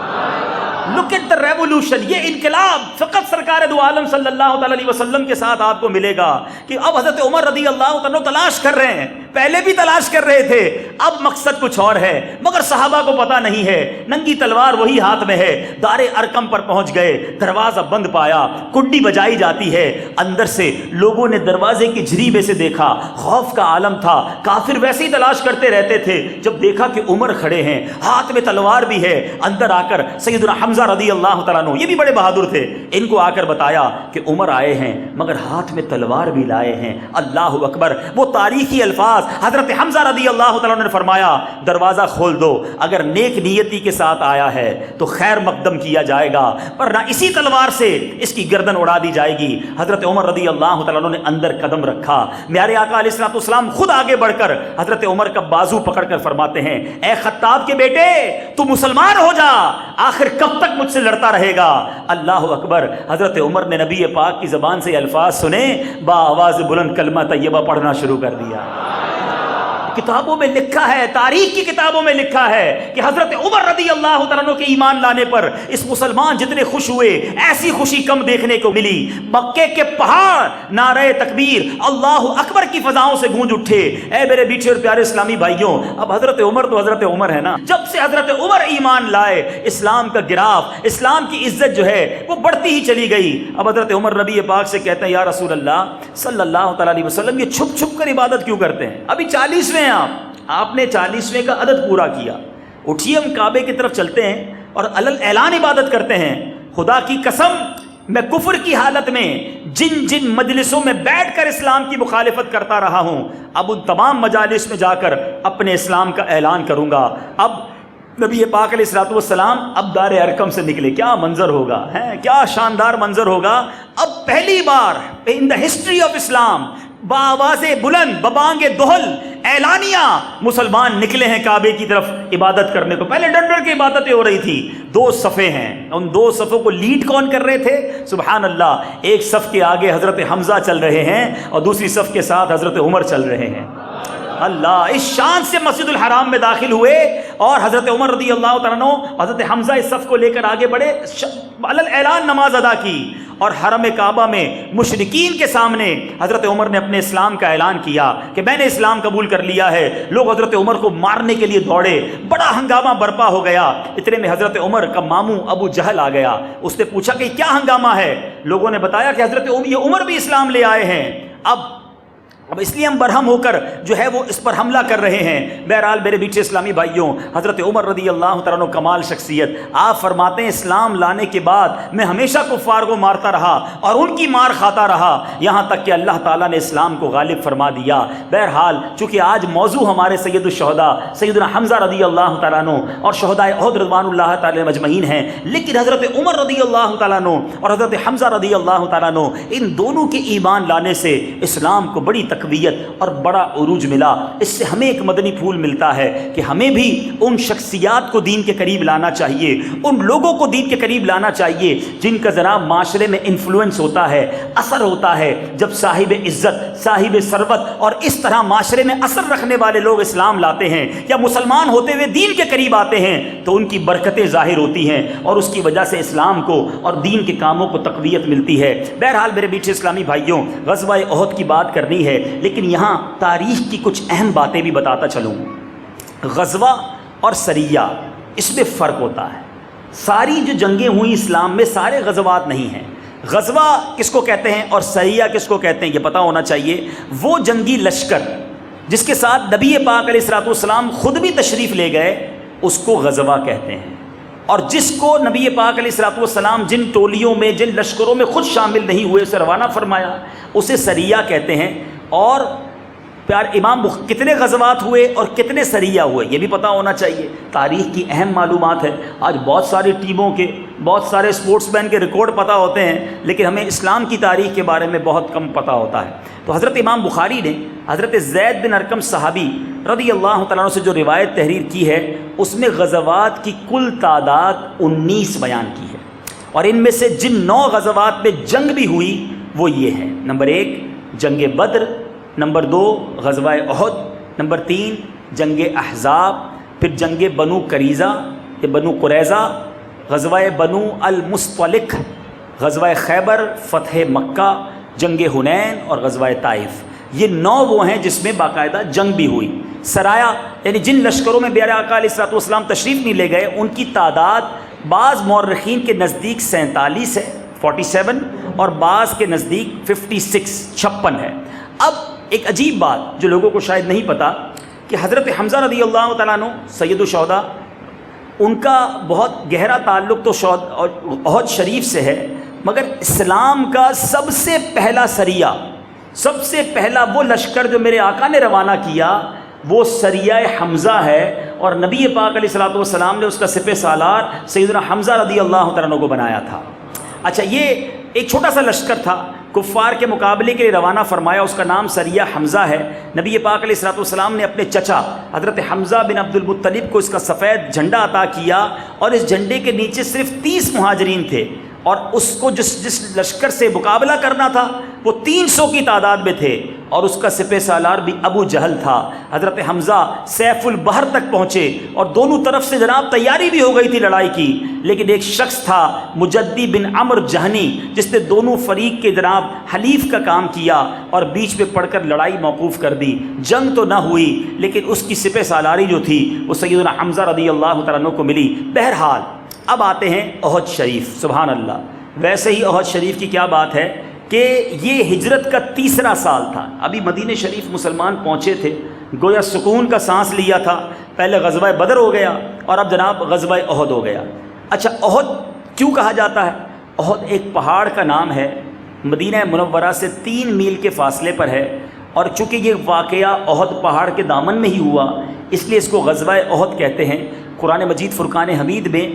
لک ایٹ دا ریولوشن، یہ انقلاب فقط سرکار دو عالم صلی اللہ تعالیٰ علیہ وسلم کے ساتھ آپ کو ملے گا کہ اب حضرت عمر رضی اللہ تعالیٰ تلاش کر رہے ہیں، پہلے بھی تلاش کر رہے تھے، اب مقصد کچھ اور ہے، مگر صحابہ کو پتہ نہیں ہے، ننگی تلوار وہی ہاتھ میں ہے، دار ارقم پر پہنچ گئے، دروازہ بند پایا، کنڈی بجائی جاتی ہے، اندر سے لوگوں نے دروازے کی جھری میں سے دیکھا، خوف کا عالم تھا، کافر ویسے ہی تلاش کرتے رہتے تھے، جب دیکھا کہ عمر کھڑے ہیں، ہاتھ میں تلوار بھی ہے، اندر آ کر سیدنا حمزہ رضی اللہ تعالیٰ عنہ، یہ بھی بڑے بہادر تھے، ان کو آ کر بتایا کہ عمر آئے ہیں مگر ہاتھ میں تلوار بھی لائے ہیں۔ اللہ اکبر، وہ تاریخی الفاظ، حضرت حمزہ رضی اللہ تعالیٰ عنہ نے فرمایا دروازہ کھول دو، اگر نیک نیتی کے ساتھ آیا ہے تو خیر مقدم کیا جائے گا، ورنہ اسی تلوار سے اس کی گردن اڑا دی جائے گی۔ حضرت عمر رضی اللہ تعالیٰ عنہ نے اندر قدم رکھا، میارے آقا علیہ الصلوۃ والسلام خود آگے بڑھ کر حضرت عمر کا بازو پکڑ کر فرماتے ہیں اے خطاب کے بیٹے تو مسلمان ہو جا، آخر کب تک مجھ سے لڑتا رہے گا۔ اللہ اکبر، حضرت عمر نے نبی پاک کی زبان سے الفاظ سنے، با آواز بلند کلمہ طیبہ پڑھنا شروع کر دیا۔ کتابوں میں لکھا ہے، تاریخ کی کتابوں میں لکھا ہے کہ حضرت عمر رضی اللہ تعالیٰ عنہ کے ایمان لانے پر اس مسلمان جتنے خوش ہوئے، ایسی خوشی کم دیکھنے کو ملی۔ مکے کے پہاڑ نعرہ تکبیر اللہ اکبر کی فضاؤں سے گونج اٹھے۔ اے میرے میٹھے اور پیارے اسلامی بھائیوں، اب حضرت عمر تو حضرت عمر ہے نا، جب سے حضرت عمر ایمان لائے اسلام کا گراف، اسلام کی عزت جو ہے وہ بڑھتی ہی چلی گئی۔ اب حضرت عمر نبی پاک سے کہتے ہیں یا رسول اللہ صلی اللہ تعالیٰ علیہ وسلم یہ چھپ چھپ کر عبادت کیوں کرتے ہیں؟ ابھی 40ویں آپ نے 40ویں کا عدد پورا کیا، اٹھیے ہم کعبے کی طرف چلتے ہیں اور علل اعلان عبادت کرتے ہیں۔ خدا کی قسم میں کفر کی حالت میں جن جن مجلسوں میں بیٹھ کر اسلام کی مخالفت کرتا رہا ہوں، اب ان تمام مجالس میں جا کر اپنے اسلام کا اعلان کروں گا۔ اب نبی پاک علیہ الصلوۃ والسلام اب دار ارقم سے نکلے، کیا منظر ہوگا، کیا شاندار منظر ہوگا۔ اب پہلی بار ان دا ہسٹری آف اسلام بآواز بلند ببانگ دہل اعلانیہ مسلمان نکلے ہیں کعبے کی طرف عبادت کرنے کو۔ پہلے ڈر ڈر کے عبادتیں ہو رہی تھی، 2 صفیں ہیں، ان 2 صفوں کو لیڈ کون کر رہے تھے؟ سبحان اللہ، ایک صف کے آگے حضرت حمزہ چل رہے ہیں اور دوسری صف کے ساتھ حضرت عمر چل رہے ہیں۔ اللہ، اس شان سے مسجد الحرام میں داخل ہوئے اور حضرت عمر رضی اللہ تعالیٰ عنہ حضرت حمزہ اس صف کو لے کر آگے بڑھے، علل اعلان نماز ادا کی اور حرم کعبہ میں مشرکین کے سامنے حضرت عمر نے اپنے اسلام کا اعلان کیا کہ میں نے اسلام قبول کر لیا ہے۔ لوگ حضرت عمر کو مارنے کے لیے دوڑے، بڑا ہنگامہ برپا ہو گیا۔ اتنے میں حضرت عمر کا ماموں ابو جہل آ گیا، اس نے پوچھا کہ کیا ہنگامہ ہے؟ لوگوں نے بتایا کہ حضرت یہ عمر بھی اسلام لے آئے ہیں۔ اب اب اس لیے ہم برہم ہو کر جو ہے وہ اس پر حملہ کر رہے ہیں۔ بہرحال میرے بیٹے اسلامی بھائیوں، حضرت عمر رضی اللہ تعالیٰ عنہ کمال شخصیت، آپ فرماتے ہیں اسلام لانے کے بعد میں ہمیشہ کفار کو مارتا رہا اور ان کی مار کھاتا رہا، یہاں تک کہ اللہ تعالیٰ نے اسلام کو غالب فرما دیا۔ بہرحال چونکہ آج موضوع ہمارے سید الشہداء سیدنا حمزہ رضی اللہ تعالیٰ عنہ اور شہدائے احد رضوان اللہ تعالیٰ مجمعین ہیں، لیکن حضرت عمر رضی اللہ تعالیٰ عنہ اور حضرت حمزہ رضی اللہ تعالیٰ عنہ ان دونوں کے ایمان لانے سے اسلام کو بڑی تقویت اور بڑا عروج ملا۔ اس سے ہمیں ایک مدنی پھول ملتا ہے کہ ہمیں بھی ان شخصیات کو دین کے قریب لانا چاہیے، ان لوگوں کو دین کے قریب لانا چاہیے جن کا جناب معاشرے میں انفلوئنس ہوتا ہے، اثر ہوتا ہے۔ جب صاحب عزت، صاحب ثروت اور اس طرح معاشرے میں اثر رکھنے والے لوگ اسلام لاتے ہیں یا مسلمان ہوتے ہوئے دین کے قریب آتے ہیں تو ان کی برکتیں ظاہر ہوتی ہیں اور اس کی وجہ سے اسلام کو اور دین کے کاموں کو تقویت ملتی ہے۔ بہرحال میرے بیٹے اسلامی بھائیوں، غزوہ احد کی بات کرنی ہے، لیکن یہاں تاریخ کی کچھ اہم باتیں بھی بتاتا چلوں۔ غزوہ اور سریہ، اس میں فرق ہوتا ہے۔ ساری جو جنگیں ہوئی اسلام میں سارے غزوات نہیں ہیں۔ غزوہ کس کو کہتے ہیں اور سریہ کس کو کہتے ہیں یہ پتہ ہونا چاہیے۔ وہ جنگی لشکر جس کے ساتھ نبی پاک علیہ الصلوۃ والسلام خود بھی تشریف لے گئے اس کو غزوہ کہتے ہیں، اور جس کو نبی پاک علیہ الصلوۃ والسلام جن ٹولیوں میں جن لشکروں میں خود شامل نہیں ہوئے اسے روانہ فرمایا اسے سریہ کہتے ہیں۔ اور پیار امام کتنے غزوات ہوئے اور کتنے سریہ ہوئے یہ بھی پتہ ہونا چاہیے۔ تاریخ کی اہم معلومات ہے۔ آج بہت ساری ٹیموں کے، بہت سارے اسپورٹس مین کے ریکارڈ پتہ ہوتے ہیں، لیکن ہمیں اسلام کی تاریخ کے بارے میں بہت کم پتہ ہوتا ہے۔ تو حضرت امام بخاری نے حضرت زید بن ارقم صحابی رضی اللہ تعالیٰ عنہ سے جو روایت تحریر کی ہے اس میں غزوات کی کل تعداد 19 بیان کی ہے، اور ان میں سے جن 9 غزوات میں جنگ بھی ہوئی وہ یہ ہے: نمبر 1 جنگ بدر، نمبر 2 غزوہ احد، نمبر 3 جنگ احزاب، پھر جنگ بنو قریظہ یا بنو قریظہ، غزوہ بنو المصطلق، غزوہ خیبر، فتح مکہ، جنگ حنین اور غزوہ طائف۔ یہ 9 وہ ہیں جس میں باقاعدہ جنگ بھی ہوئی۔ سرایا یعنی جن لشکروں میں پیارے آقا علیہ الصلوۃ والسلام تشریف نہیں لے گئے ان کی تعداد بعض مورخین کے نزدیک 47 ہے 47، اور بعض کے نزدیک 56 ہے۔ اب ایک عجیب بات جو لوگوں کو شاید نہیں پتہ کہ حضرت حمزہ رضی اللہ تعالیٰ عنہ سید الشہداء، ان کا بہت گہرا تعلق تو احد شریف سے ہے، مگر اسلام کا سب سے پہلا سریہ، سب سے پہلا وہ لشکر جو میرے آقا نے روانہ کیا وہ سریہ حمزہ ہے، اور نبی پاک علیہ الصلوۃ والسلام نے اس کا سپہ سالار سیدنا حمزہ رضی اللہ تعالیٰ عنہ کو بنایا تھا۔ اچھا، یہ ایک چھوٹا سا لشکر تھا، کفار کے مقابلے کے لیے روانہ فرمایا، اس کا نام سریہ حمزہ ہے۔ نبی پاک علیہ الصلوۃ والسلام نے اپنے چچا حضرت حمزہ بن عبد المطلب کو اس کا سفید جھنڈا عطا کیا، اور اس جھنڈے کے نیچے صرف 30 مہاجرین تھے، اور اس کو جس لشکر سے مقابلہ کرنا تھا وہ 300 کی تعداد میں تھے، اور اس کا سپہ سالار بھی ابو جہل تھا۔ حضرت حمزہ سیف البحر تک پہنچے اور دونوں طرف سے جناب تیاری بھی ہو گئی تھی لڑائی کی، لیکن ایک شخص تھا مجدی بن عمر جہنی جس نے دونوں فریق کے جناب حلیف کا کام کیا اور بیچ میں پڑھ کر لڑائی موقوف کر دی۔ جنگ تو نہ ہوئی لیکن اس کی سپہ سالاری جو تھی وہ سیدنا حمزہ رضی اللہ تعالیٰ عنہ کو ملی۔ بہرحال اب آتے ہیں احد شریف، سبحان اللہ۔ ویسے ہی احد شریف کی کیا بات ہے کہ یہ ہجرت کا 3را سال تھا، ابھی مدینہ شریف مسلمان پہنچے تھے، گویا سکون کا سانس لیا تھا۔ پہلے غزوہ بدر ہو گیا اور اب جناب غزوہ احد ہو گیا۔ اچھا، احد کیوں کہا جاتا ہے؟ احد ایک پہاڑ کا نام ہے، مدینہ منورہ سے 3 میل کے فاصلے پر ہے، اور چونکہ یہ واقعہ احد پہاڑ کے دامن میں ہی ہوا اس لیے اس کو غزوہ احد کہتے ہیں۔ قرآن مجید فرقان حمید میں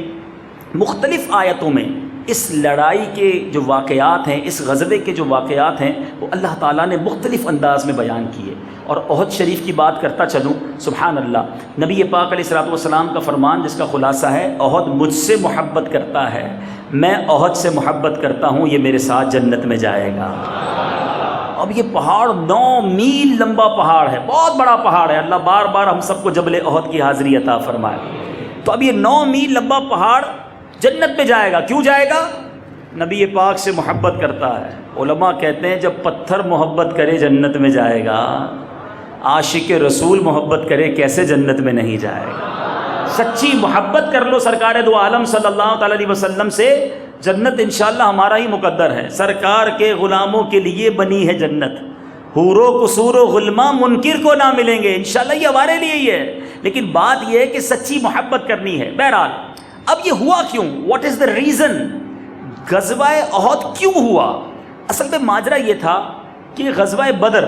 مختلف آیتوں میں اس لڑائی کے جو واقعات ہیں، اس غزوے کے جو واقعات ہیں وہ اللہ تعالیٰ نے مختلف انداز میں بیان کیے۔ اور احد شریف کی بات کرتا چلوں، سبحان اللہ، نبی پاک علیہ الصلوۃ والسلام کا فرمان جس کا خلاصہ ہے احد مجھ سے محبت کرتا ہے، میں احد سے محبت کرتا ہوں، یہ میرے ساتھ جنت میں جائے گا۔ اب یہ پہاڑ 9 میل لمبا پہاڑ ہے، بہت بڑا پہاڑ ہے، اللہ بار بار ہم سب کو جبل احد کی حاضری عطا فرمائے۔ تو اب یہ 9 میل لمبا پہاڑ جنت میں جائے گا، کیوں جائے گا؟ نبی پاک سے محبت کرتا ہے۔ علماء کہتے ہیں جب پتھر محبت کرے جنت میں جائے گا، عاشق رسول محبت کرے کیسے جنت میں نہیں جائے گا؟ سچی محبت کر لو سرکار دو عالم صلی اللہ تعالی علیہ وسلم سے، جنت انشاءاللہ ہمارا ہی مقدر ہے، سرکار کے غلاموں کے لیے بنی ہے جنت۔ حور و قصور و غلما منکر کو نہ ملیں گے، انشاءاللہ یہ ہمارے لیے ہی ہے، لیکن بات یہ ہے کہ سچی محبت کرنی ہے۔ بہرحال اب یہ ہوا کیوں؟ What is the reason? غزوہ احد کیوں ہوا؟ اصل میں ماجرا یہ تھا کہ غزوہ بدر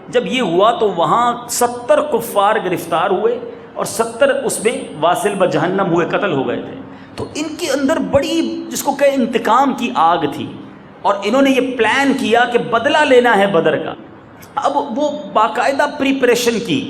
جب یہ ہوا تو وہاں 70 کفار گرفتار ہوئے اور 70 اس میں واصل بجہنم ہوئے، قتل ہو گئے تھے۔ تو ان کے اندر بڑی جس کو کہ انتقام کی آگ تھی، اور انہوں نے یہ پلان کیا کہ بدلہ لینا ہے بدر کا۔ اب وہ باقاعدہ پریپریشن کی،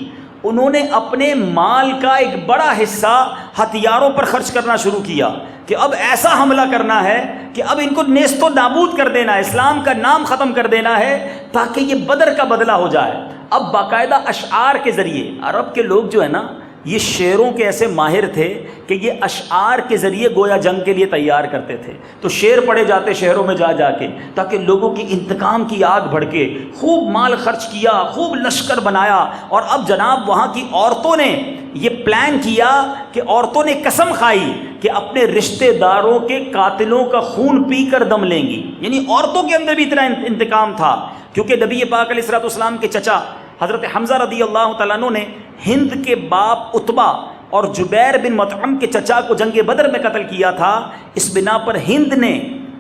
انہوں نے اپنے مال کا ایک بڑا حصہ ہتھیاروں پر خرچ کرنا شروع کیا کہ اب ایسا حملہ کرنا ہے کہ اب ان کو نیست و نابود کر دینا ہے، اسلام کا نام ختم کر دینا ہے تاکہ یہ بدر کا بدلہ ہو جائے۔ اب باقاعدہ اشعار کے ذریعے، عرب کے لوگ جو ہے نا یہ شعروں کے ایسے ماہر تھے کہ یہ اشعار کے ذریعے گویا جنگ کے لیے تیار کرتے تھے، تو شعر پڑھے جاتے شہروں میں جا جا کے تاکہ لوگوں کی انتقام کی آگ بھڑکے۔ خوب مال خرچ کیا، خوب لشکر بنایا، اور اب جناب وہاں کی عورتوں نے یہ پلان کیا کہ عورتوں نے قسم کھائی کہ اپنے رشتہ داروں کے قاتلوں کا خون پی کر دم لیں گی۔ یعنی عورتوں کے اندر بھی اتنا انتقام تھا، کیونکہ نبی پاک علیہ الصلوۃ والسلام کے چچا حضرت حمزہ رضی اللہ تعالیٰ عنہ نے ہند کے باپ عتبہ اور جبیر بن مطعم کے چچا کو جنگ بدر میں قتل کیا تھا۔ اس بنا پر ہند نے،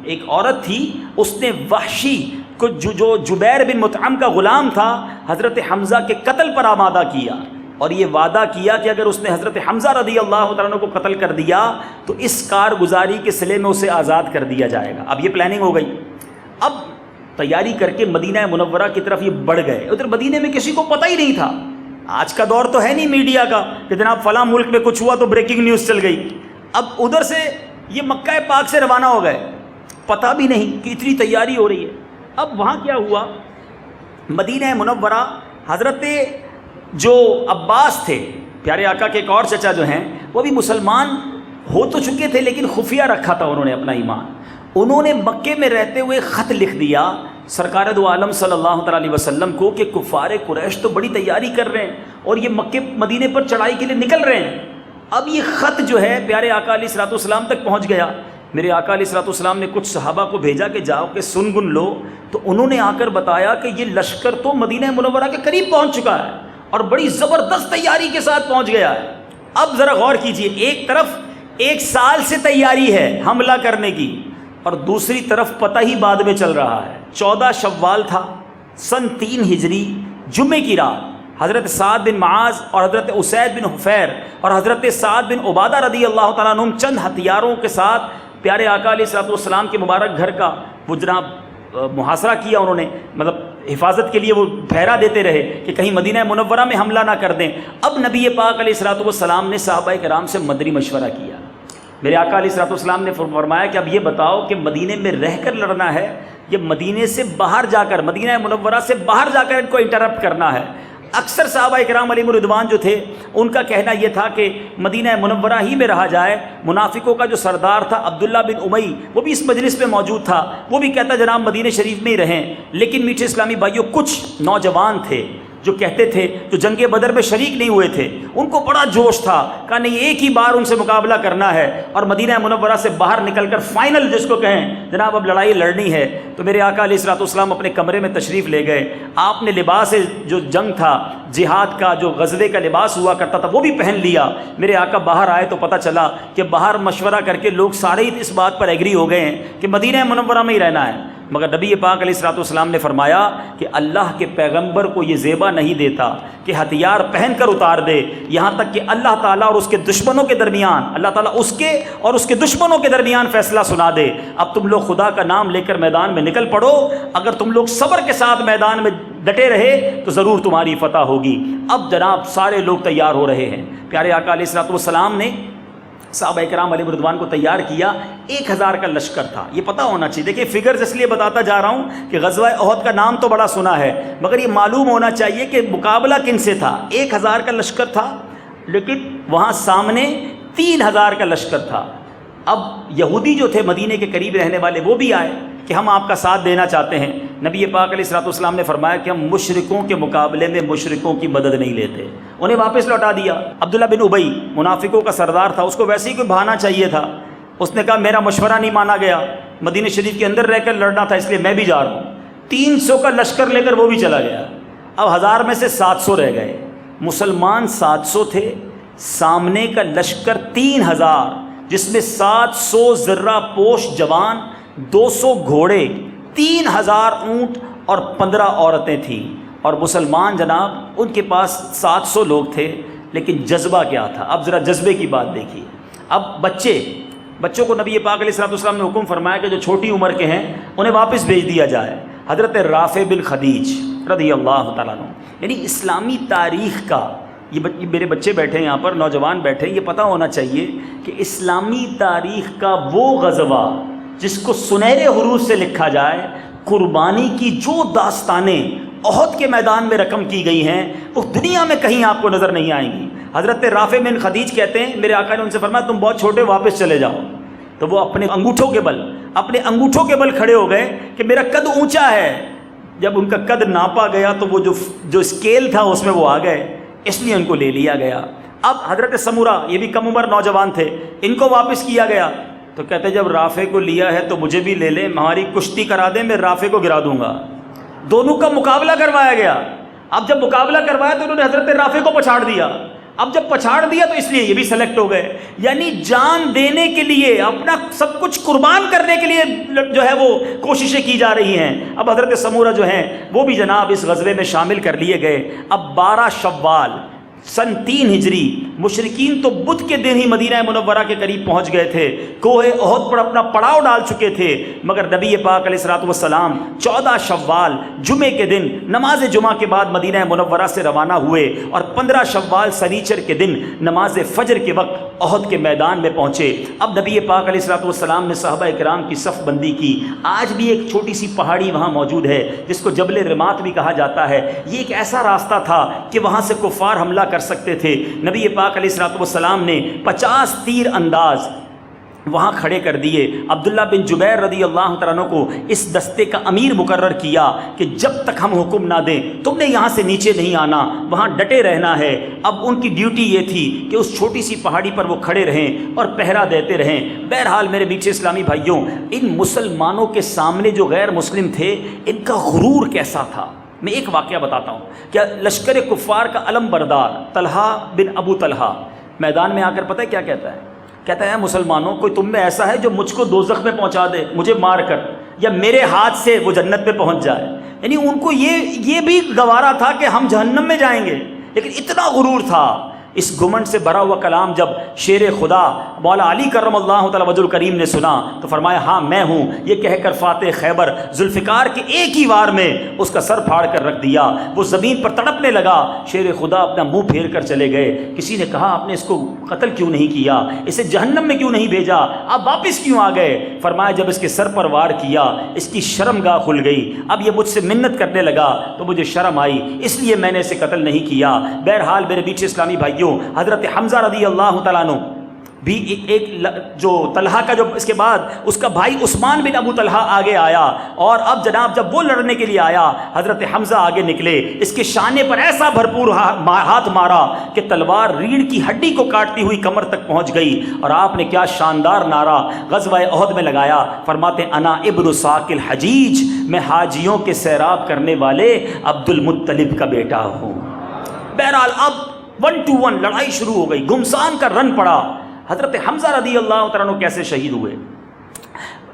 ایک عورت تھی، اس نے وحشی کو جو جبیر بن مطعم کا غلام تھا حضرت حمزہ کے قتل پر آمادہ کیا، اور یہ وعدہ کیا کہ اگر اس نے حضرت حمزہ رضی اللہ تعالیٰ عنہ کو قتل کر دیا تو اس کارگزاری کے صلے میں اسے آزاد کر دیا جائے گا۔ اب یہ پلاننگ ہو گئی۔ اب تیاری کر کے مدینہ منورہ کی طرف یہ بڑھ گئے۔ ادھر مدینے میں کسی کو پتہ ہی نہیں تھا، آج کا دور تو ہے نہیں میڈیا کا کہ جناب فلاں ملک میں کچھ ہوا تو بریکنگ نیوز چل گئی۔ اب ادھر سے یہ مکہ پاک سے روانہ ہو گئے، پتہ بھی نہیں کہ اتنی تیاری ہو رہی ہے۔ اب وہاں کیا ہوا، مدینہ منورہ حضرت جو عباس تھے پیارے آقا کے ایک اور چچا جو ہیں، وہ بھی مسلمان ہو تو چکے تھے لیکن خفیہ رکھا تھا انہوں نے اپنا ایمان۔ انہوں نے مکے میں رہتے ہوئے خط لکھ دیا سرکار دو عالم صلی اللہ تعالیٰ علیہ وسلم کو کہ کفار قریش تو بڑی تیاری کر رہے ہیں اور یہ مکے مدینے پر چڑھائی کے لیے نکل رہے ہیں۔ اب یہ خط جو ہے پیارے آقا علیہ الصلوۃ والسلام تک پہنچ گیا۔ میرے آقا علیہ الصلوۃ والسلام نے کچھ صحابہ کو بھیجا کہ جاؤ کہ سن گن لو، تو انہوں نے آ کر بتایا کہ یہ لشکر تو مدینہ منورہ کے قریب پہنچ چکا ہے اور بڑی زبردست تیاری کے ساتھ پہنچ گیا ہے۔ اب ذرا غور کیجئے، ایک طرف 1 سال سے تیاری ہے حملہ کرنے کی، اور دوسری طرف پتہ ہی بعد میں چل رہا ہے۔ 14 شوال تھا سن 3 ہجری، جمعے کی رات حضرت سعد بن معاذ اور حضرت اسید بن حفیر اور حضرت سعد بن عبادہ رضی اللہ تعالیٰ عنہم چند ہتھیاروں کے ساتھ پیارے آقا علیہ الصلوۃ والسلام کے مبارک گھر کا وہ جناب محاصرہ کیا۔ انہوں نے مطلب حفاظت کے لیے وہ پہرا دیتے رہے کہ کہیں مدینہ منورہ میں حملہ نہ کر دیں۔ اب نبی پاک علیہ الصلوۃ والسلام نے صحابہ کرام سے مدنی مشورہ کیا۔ میرے آقا علیہ الصلوۃ والسلام نے فرمایا کہ اب یہ بتاؤ کہ مدینے میں رہ کر لڑنا ہے یا مدینے سے باہر جا کر، مدینہ منورہ سے باہر جا کر ان کو انٹرپٹ کرنا ہے۔ اکثر صحابہ کرام علیہم الرضوان جو تھے ان کا کہنا یہ تھا کہ مدینہ منورہ ہی میں رہا جائے۔ منافقوں کا جو سردار تھا عبداللہ بن امی، وہ بھی اس مجلس میں موجود تھا، وہ بھی کہتا جناب مدینہ شریف میں ہی رہیں۔ لیکن میٹھے اسلامی بھائیوں، کچھ نوجوان تھے جو کہتے تھے، جو جنگ بدر میں شریک نہیں ہوئے تھے، ان کو بڑا جوش تھا، کہا نہیں ایک ہی بار ان سے مقابلہ کرنا ہے اور مدینہ منورہ سے باہر نکل کر فائنل جس کو کہیں جناب اب لڑائی لڑنی ہے۔ تو میرے آقا علیہ الصلوۃ والسلام اپنے کمرے میں تشریف لے گئے۔ آپ نے لباس جو جنگ تھا، جہاد کا جو غزوے کا لباس ہوا کرتا تھا، وہ بھی پہن لیا۔ میرے آقا باہر آئے تو پتہ چلا کہ باہر مشورہ کر کے لوگ سارے ہی اس بات پر ایگری ہو گئے ہیں کہ مدینہ منورہ میں ہی رہنا ہے، مگر نبی پاک علیہ الصلوۃ والسلام نے فرمایا کہ اللہ کے پیغمبر کو یہ زیبا نہیں دیتا کہ ہتھیار پہن کر اتار دے، یہاں تک کہ اللہ تعالیٰ اور اس کے دشمنوں کے درمیان، اللہ تعالیٰ اس کے اور اس کے دشمنوں کے درمیان فیصلہ سنا دے۔ اب تم لوگ خدا کا نام لے کر میدان میں نکل پڑو، اگر تم لوگ صبر کے ساتھ میدان میں ڈٹے رہے تو ضرور تمہاری فتح ہوگی۔ اب جناب سارے لوگ تیار ہو رہے ہیں۔ پیارے آقا علیہ الصلوۃ والسلام نے صحابہ کرام علیہ رضوان کو تیار کیا۔ 1000 کا لشکر تھا، یہ پتہ ہونا چاہیے۔ دیکھیں فگرز اس لیے بتاتا جا رہا ہوں کہ غزوہ احد کا نام تو بڑا سنا ہے، مگر یہ معلوم ہونا چاہیے کہ مقابلہ کن سے تھا۔ 1000 کا لشکر تھا، لیکن وہاں سامنے 3000 کا لشکر تھا۔ اب یہودی جو تھے مدینے کے قریب رہنے والے، وہ بھی آئے کہ ہم آپ کا ساتھ دینا چاہتے ہیں۔ نبی پاک علیہ الصلوۃ والسلام نے فرمایا کہ ہم مشرکوں کے مقابلے میں مشرکوں کی مدد نہیں لیتے۔ انہیں واپس لوٹا دیا۔ عبداللہ بن ابی منافقوں کا سردار تھا، اس کو ویسے ہی کوئی بہانہ چاہیے تھا، اس نے کہا میرا مشورہ نہیں مانا گیا، مدینہ شریف کے اندر رہ کر لڑنا تھا، اس لیے میں بھی جا رہا ہوں۔ 300 کا لشکر لے کر وہ بھی چلا گیا۔ اب 1000 میں سے 700 رہ گئے، مسلمان 700 تھے، سامنے کا لشکر 3000 جس میں 700 زرہ پوش جوان، 200 گھوڑے، 3000 اونٹ اور 15 عورتیں تھیں، اور مسلمان جناب ان کے پاس 700 لوگ تھے، لیکن جذبہ کیا تھا؟ اب ذرا جذبے کی بات دیکھیے۔ اب بچوں کو نبی پاک علیہ السلام نے حکم فرمایا کہ جو چھوٹی عمر کے ہیں انہیں واپس بھیج دیا جائے۔ حضرت رافع بن خدیج رضی اللہ تعالیٰ عنہ، یعنی اسلامی تاریخ کا، یہ میرے بچے بیٹھے ہیں یہاں پر، نوجوان بیٹھے ہیں، یہ پتہ ہونا چاہیے کہ اسلامی تاریخ کا وہ غزوہ جس کو سنہرے حروف سے لکھا جائے، قربانی کی جو داستانیں احد کے میدان میں رقم کی گئی ہیں وہ دنیا میں کہیں آپ کو نظر نہیں آئیں گی۔ حضرت رافع بن خدیج کہتے ہیں میرے آقا نے ان سے فرمایا تم بہت چھوٹے، واپس چلے جاؤ، تو وہ اپنے انگوٹھوں کے بل کھڑے ہو گئے کہ میرا قد اونچا ہے۔ جب ان کا قد ناپا گیا تو وہ جو اسکیل تھا اس میں وہ آ گئے، اس لیے ان کو لے لیا گیا۔ اب حضرت سمورہ، یہ بھی کم عمر نوجوان تھے، ان کو واپس کیا گیا، تو کہتے جب رافع کو لیا ہے تو مجھے بھی لے لیں، ہماری کشتی کرا دیں، میں رافع کو گرا دوں گا۔ دونوں کا مقابلہ کروایا گیا۔ اب جب مقابلہ کروایا تو انہوں نے حضرت رافع کو پچھاڑ دیا۔ اب جب پچھاڑ دیا تو اس لیے یہ بھی سلیکٹ ہو گئے، یعنی جان دینے کے لیے، اپنا سب کچھ قربان کرنے کے لیے جو ہے وہ کوششیں کی جا رہی ہیں۔ اب حضرت سمورہ جو ہیں وہ بھی جناب اس غزوے میں شامل کر لیے گئے۔ اب 12 شوال سن 3 ہجری، مشرکین تو بدھ کے دن ہی مدینہ منورہ کے قریب پہنچ گئے تھے، کوہ احد پر اپنا پڑاؤ ڈال چکے تھے، مگر نبی پاک علیہ الصلوۃ والسلام 14 شوال جمعے کے دن نماز جمعہ کے بعد مدینہ منورہ سے روانہ ہوئے، اور 15 شوال سنیچر کے دن نماز فجر کے وقت احد کے میدان میں پہنچے۔ اب نبی پاک علیہ الصلوۃ والسلام نے صحابہ کرام کی صف بندی کی۔ آج بھی ایک چھوٹی سی پہاڑی وہاں موجود ہے جس کو جبل رمات بھی کہا جاتا ہے۔ یہ ایک ایسا راستہ تھا کہ وہاں سے کفار حملہ کر سکتے تھے۔ نبی پاک علیہ الصلوۃ والسلام نے 50 تیر انداز وہاں کھڑے کر دیے۔ عبداللہ بن جبیر رضی اللہ تعالیٰ عنہ کو اس دستے کا امیر مقرر کیا کہ جب تک ہم حکم نہ دیں تم نے یہاں سے نیچے نہیں آنا، وہاں ڈٹے رہنا ہے۔ اب ان کی ڈیوٹی یہ تھی کہ اس چھوٹی سی پہاڑی پر وہ کھڑے رہیں اور پہرا دیتے رہیں۔ بہرحال میرے میٹھے اسلامی بھائیوں، ان مسلمانوں کے سامنے جو غیر مسلم تھے ان کا غرور کیسا تھا، میں ایک واقعہ بتاتا ہوں۔ کیا لشکر کفار کا علم بردار طلحہ بن ابو طلحہ میدان میں آ کر پتہ ہے کیا کہتا ہے؟ کہتا ہے مسلمانوں، کوئی تم میں ایسا ہے جو مجھ کو دوزخ میں پہنچا دے، مجھے مار کر، یا میرے ہاتھ سے وہ جنت میں پہنچ جائے۔ یعنی ان کو یہ بھی گوارا تھا کہ ہم جہنم میں جائیں گے، لیکن اتنا غرور تھا۔ اس گھمنڈ سے بھرا ہوا کلام جب شیر خدا مولا علی کرم اللہ تعالی وجہ الکریم نے سنا تو فرمایا ہاں میں ہوں، یہ کہہ کر فاتح خیبر ذوالفقار کے ایک ہی وار میں اس کا سر پھاڑ کر رکھ دیا۔ وہ زمین پر تڑپنے لگا، شیر خدا اپنا منہ پھیر کر چلے گئے۔ کسی نے کہا آپ نے اس کو قتل کیوں نہیں کیا، اسے جہنم میں کیوں نہیں بھیجا، آپ واپس کیوں آ گئے؟ فرمایا جب اس کے سر پر وار کیا اس کی شرمگاہ کھل گئی، اب یہ مجھ سے منت کرنے لگا تو مجھے شرم آئی، اس لیے میں نے اسے قتل نہیں کیا۔ بہرحال میرے میٹھے اسلامی بھائیوں، حضرت حمزہ رضی اللہ تعالیٰ عنہ بھی ایک جو طلحہ کا جو اس کے بعد اس کا بھائی عثمان بن ابو طلحہ آگے آیا، اور اب جناب جب وہ لڑنے کے لیے آیا حضرت حمزہ آگے نکلے، اس کے شانے پر ایسا بھرپور ہاتھ مارا کہ تلوار ریڑھ کی ہڈی کو کاٹتی ہوئی کمر تک پہنچ گئی، اور آپ نے کیا شاندار نعرہ غزوہ احد میں لگایا۔ فرماتے ہیں انا ابن ساق الحجیج، میں حاجیوں کے سیراب کرنے والے عبد المطلب کا بیٹا ہوں۔ بہرحال اب 1 to 1 لڑائی شروع ہو گئی، گھمسان کا رن پڑا۔ حضرت حمزہ رضی اللہ تعالیٰ عنہ کیسے شہید ہوئے؟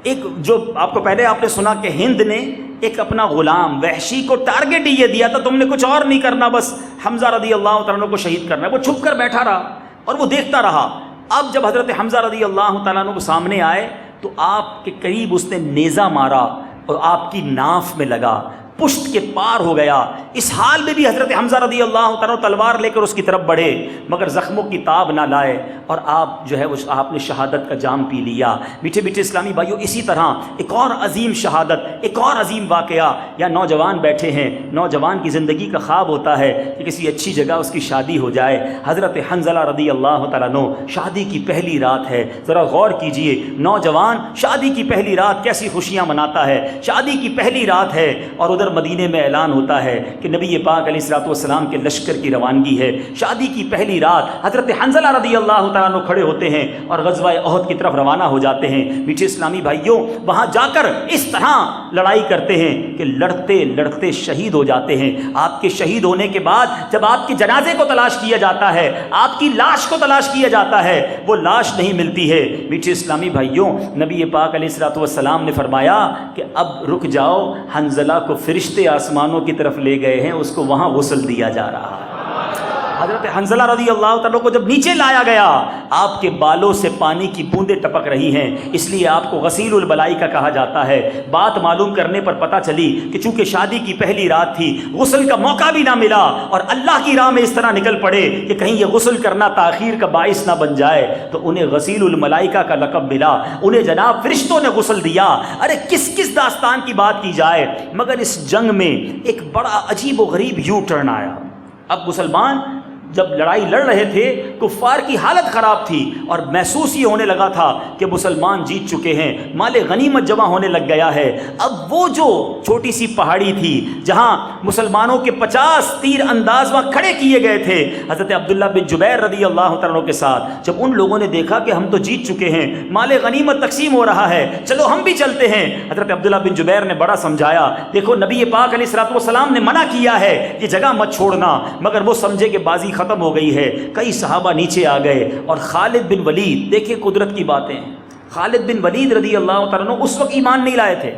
ایک جو آپ کو پہلے آپ نے سنا کہ ہند نے ایک اپنا غلام وحشی کو ٹارگٹ یہ دیا تھا، تم نے کچھ اور نہیں کرنا، بس حمزہ رضی اللہ تعالیٰ عنہ کو شہید کرنا ہے۔ وہ چھپ کر بیٹھا رہا اور وہ دیکھتا رہا۔ اب جب حضرت حمزہ رضی اللہ تعالیٰ عنہ سامنے آئے تو آپ کے قریب اس نے نیزہ مارا اور آپ کی ناف میں لگا، پشت کے پار ہو گیا۔ اس حال میں بھی حضرت حمزہ رضی اللہ تعالیٰ تلوار لے کر اس کی طرف بڑھے، مگر زخموں کی تاب نہ لائے، اور آپ جو ہے وہ آپ نے شہادت کا جام پی لیا۔ میٹھے میٹھے اسلامی بھائیوں، اسی طرح ایک اور عظیم شہادت، ایک اور عظیم واقعہ، یا نوجوان بیٹھے ہیں، نوجوان کی زندگی کا خواب ہوتا ہے کہ کسی اچھی جگہ اس کی شادی ہو جائے۔ حضرت حنظلہ رضی اللہ تعالیٰ عنہ، شادی کی پہلی رات ہے، ذرا غور کیجئے، نوجوان شادی کی پہلی رات کیسی خوشیاں مناتا ہے، شادی کی پہلی رات ہے، اور ادھر مدینے میں اعلان ہوتا ہے کہ نبی پاک علیہ الصلوۃ والسلام کے لشکر کی روانگی ہے۔ شادی کی پہلی رات حضرت حنظلہ رضی اللہ تعالیٰ عنہ کھڑے ہوتے ہیں اور غزوہ احد کی طرف روانہ ہو جاتے ہیں۔ میٹھے اسلامی بھائیوں، وہاں جا کر اس طرح لڑائی کرتے ہیں کہ لڑتے لڑتے شہید ہو جاتے ہیں۔ آپ کے شہید ہونے کے بعد جب آپ کے جنازے کو تلاش کیا جاتا ہے، آپ کی لاش کو تلاش کیا جاتا ہے، وہ لاش نہیں ملتی ہے۔ میٹھے اسلامی بھائیوں، نبی پاک علیہ الصلوۃ والسلام نے فرمایا کہ اب رک جاؤ، حنظلہ کو فرشتے آسمانوں کی طرف لے گئے ہیں، اس کو وہاں غسل دیا جا رہا ہے۔ حضرت حنظلہ رضی اللہ تعالیٰ کو جب نیچے لایا گیا، آپ کے بالوں سے پانی کی بوندیں ٹپک رہی ہیں، اس لیے آپ کو غسیل الملائکہ کہا جاتا ہے۔ بات معلوم کرنے پر پتہ چلی کہ چونکہ شادی کی پہلی رات تھی، غسل کا موقع بھی نہ ملا اور اللہ کی راہ میں اس طرح نکل پڑے کہ کہیں یہ غسل کرنا تاخیر کا باعث نہ بن جائے، تو انہیں غسیل الملائکہ کا لقب ملا، انہیں جناب فرشتوں نے غسل دیا۔ ارے کس کس داستان کی بات کی جائے، مگر اس جنگ میں ایک بڑا عجیب و غریب یو ٹرن آیا۔ اب مسلمان جب لڑائی لڑ رہے تھے، کفار کی حالت خراب تھی اور محسوس یہ ہونے لگا تھا کہ مسلمان جیت چکے ہیں، مال غنیمت جمع ہونے لگ گیا ہے۔ اب وہ جو چھوٹی سی پہاڑی تھی جہاں مسلمانوں کے 50 تیر انداز وہاں کھڑے کیے گئے تھے حضرت عبداللہ بن جبیر رضی اللہ تعالیٰ عنہ کے ساتھ، جب ان لوگوں نے دیکھا کہ ہم تو جیت چکے ہیں، مال غنیمت تقسیم ہو رہا ہے، چلو ہم بھی چلتے ہیں۔ حضرت عبداللہ بن جبیر نے بڑا سمجھایا، دیکھو نبی پاک علیہ الصلوۃ والسلام نے منع کیا ہے یہ جگہ مت چھوڑنا، مگر وہ سمجھے کہ بازی ختم ہو گئی ہے۔ کئی صحابہ نیچے آ گئے اور خالد بن ولید، دیکھیں قدرت کی باتیں، خالد بن ولید رضی اللہ تعالیٰ عنہ اس وقت ایمان نہیں لائے تھے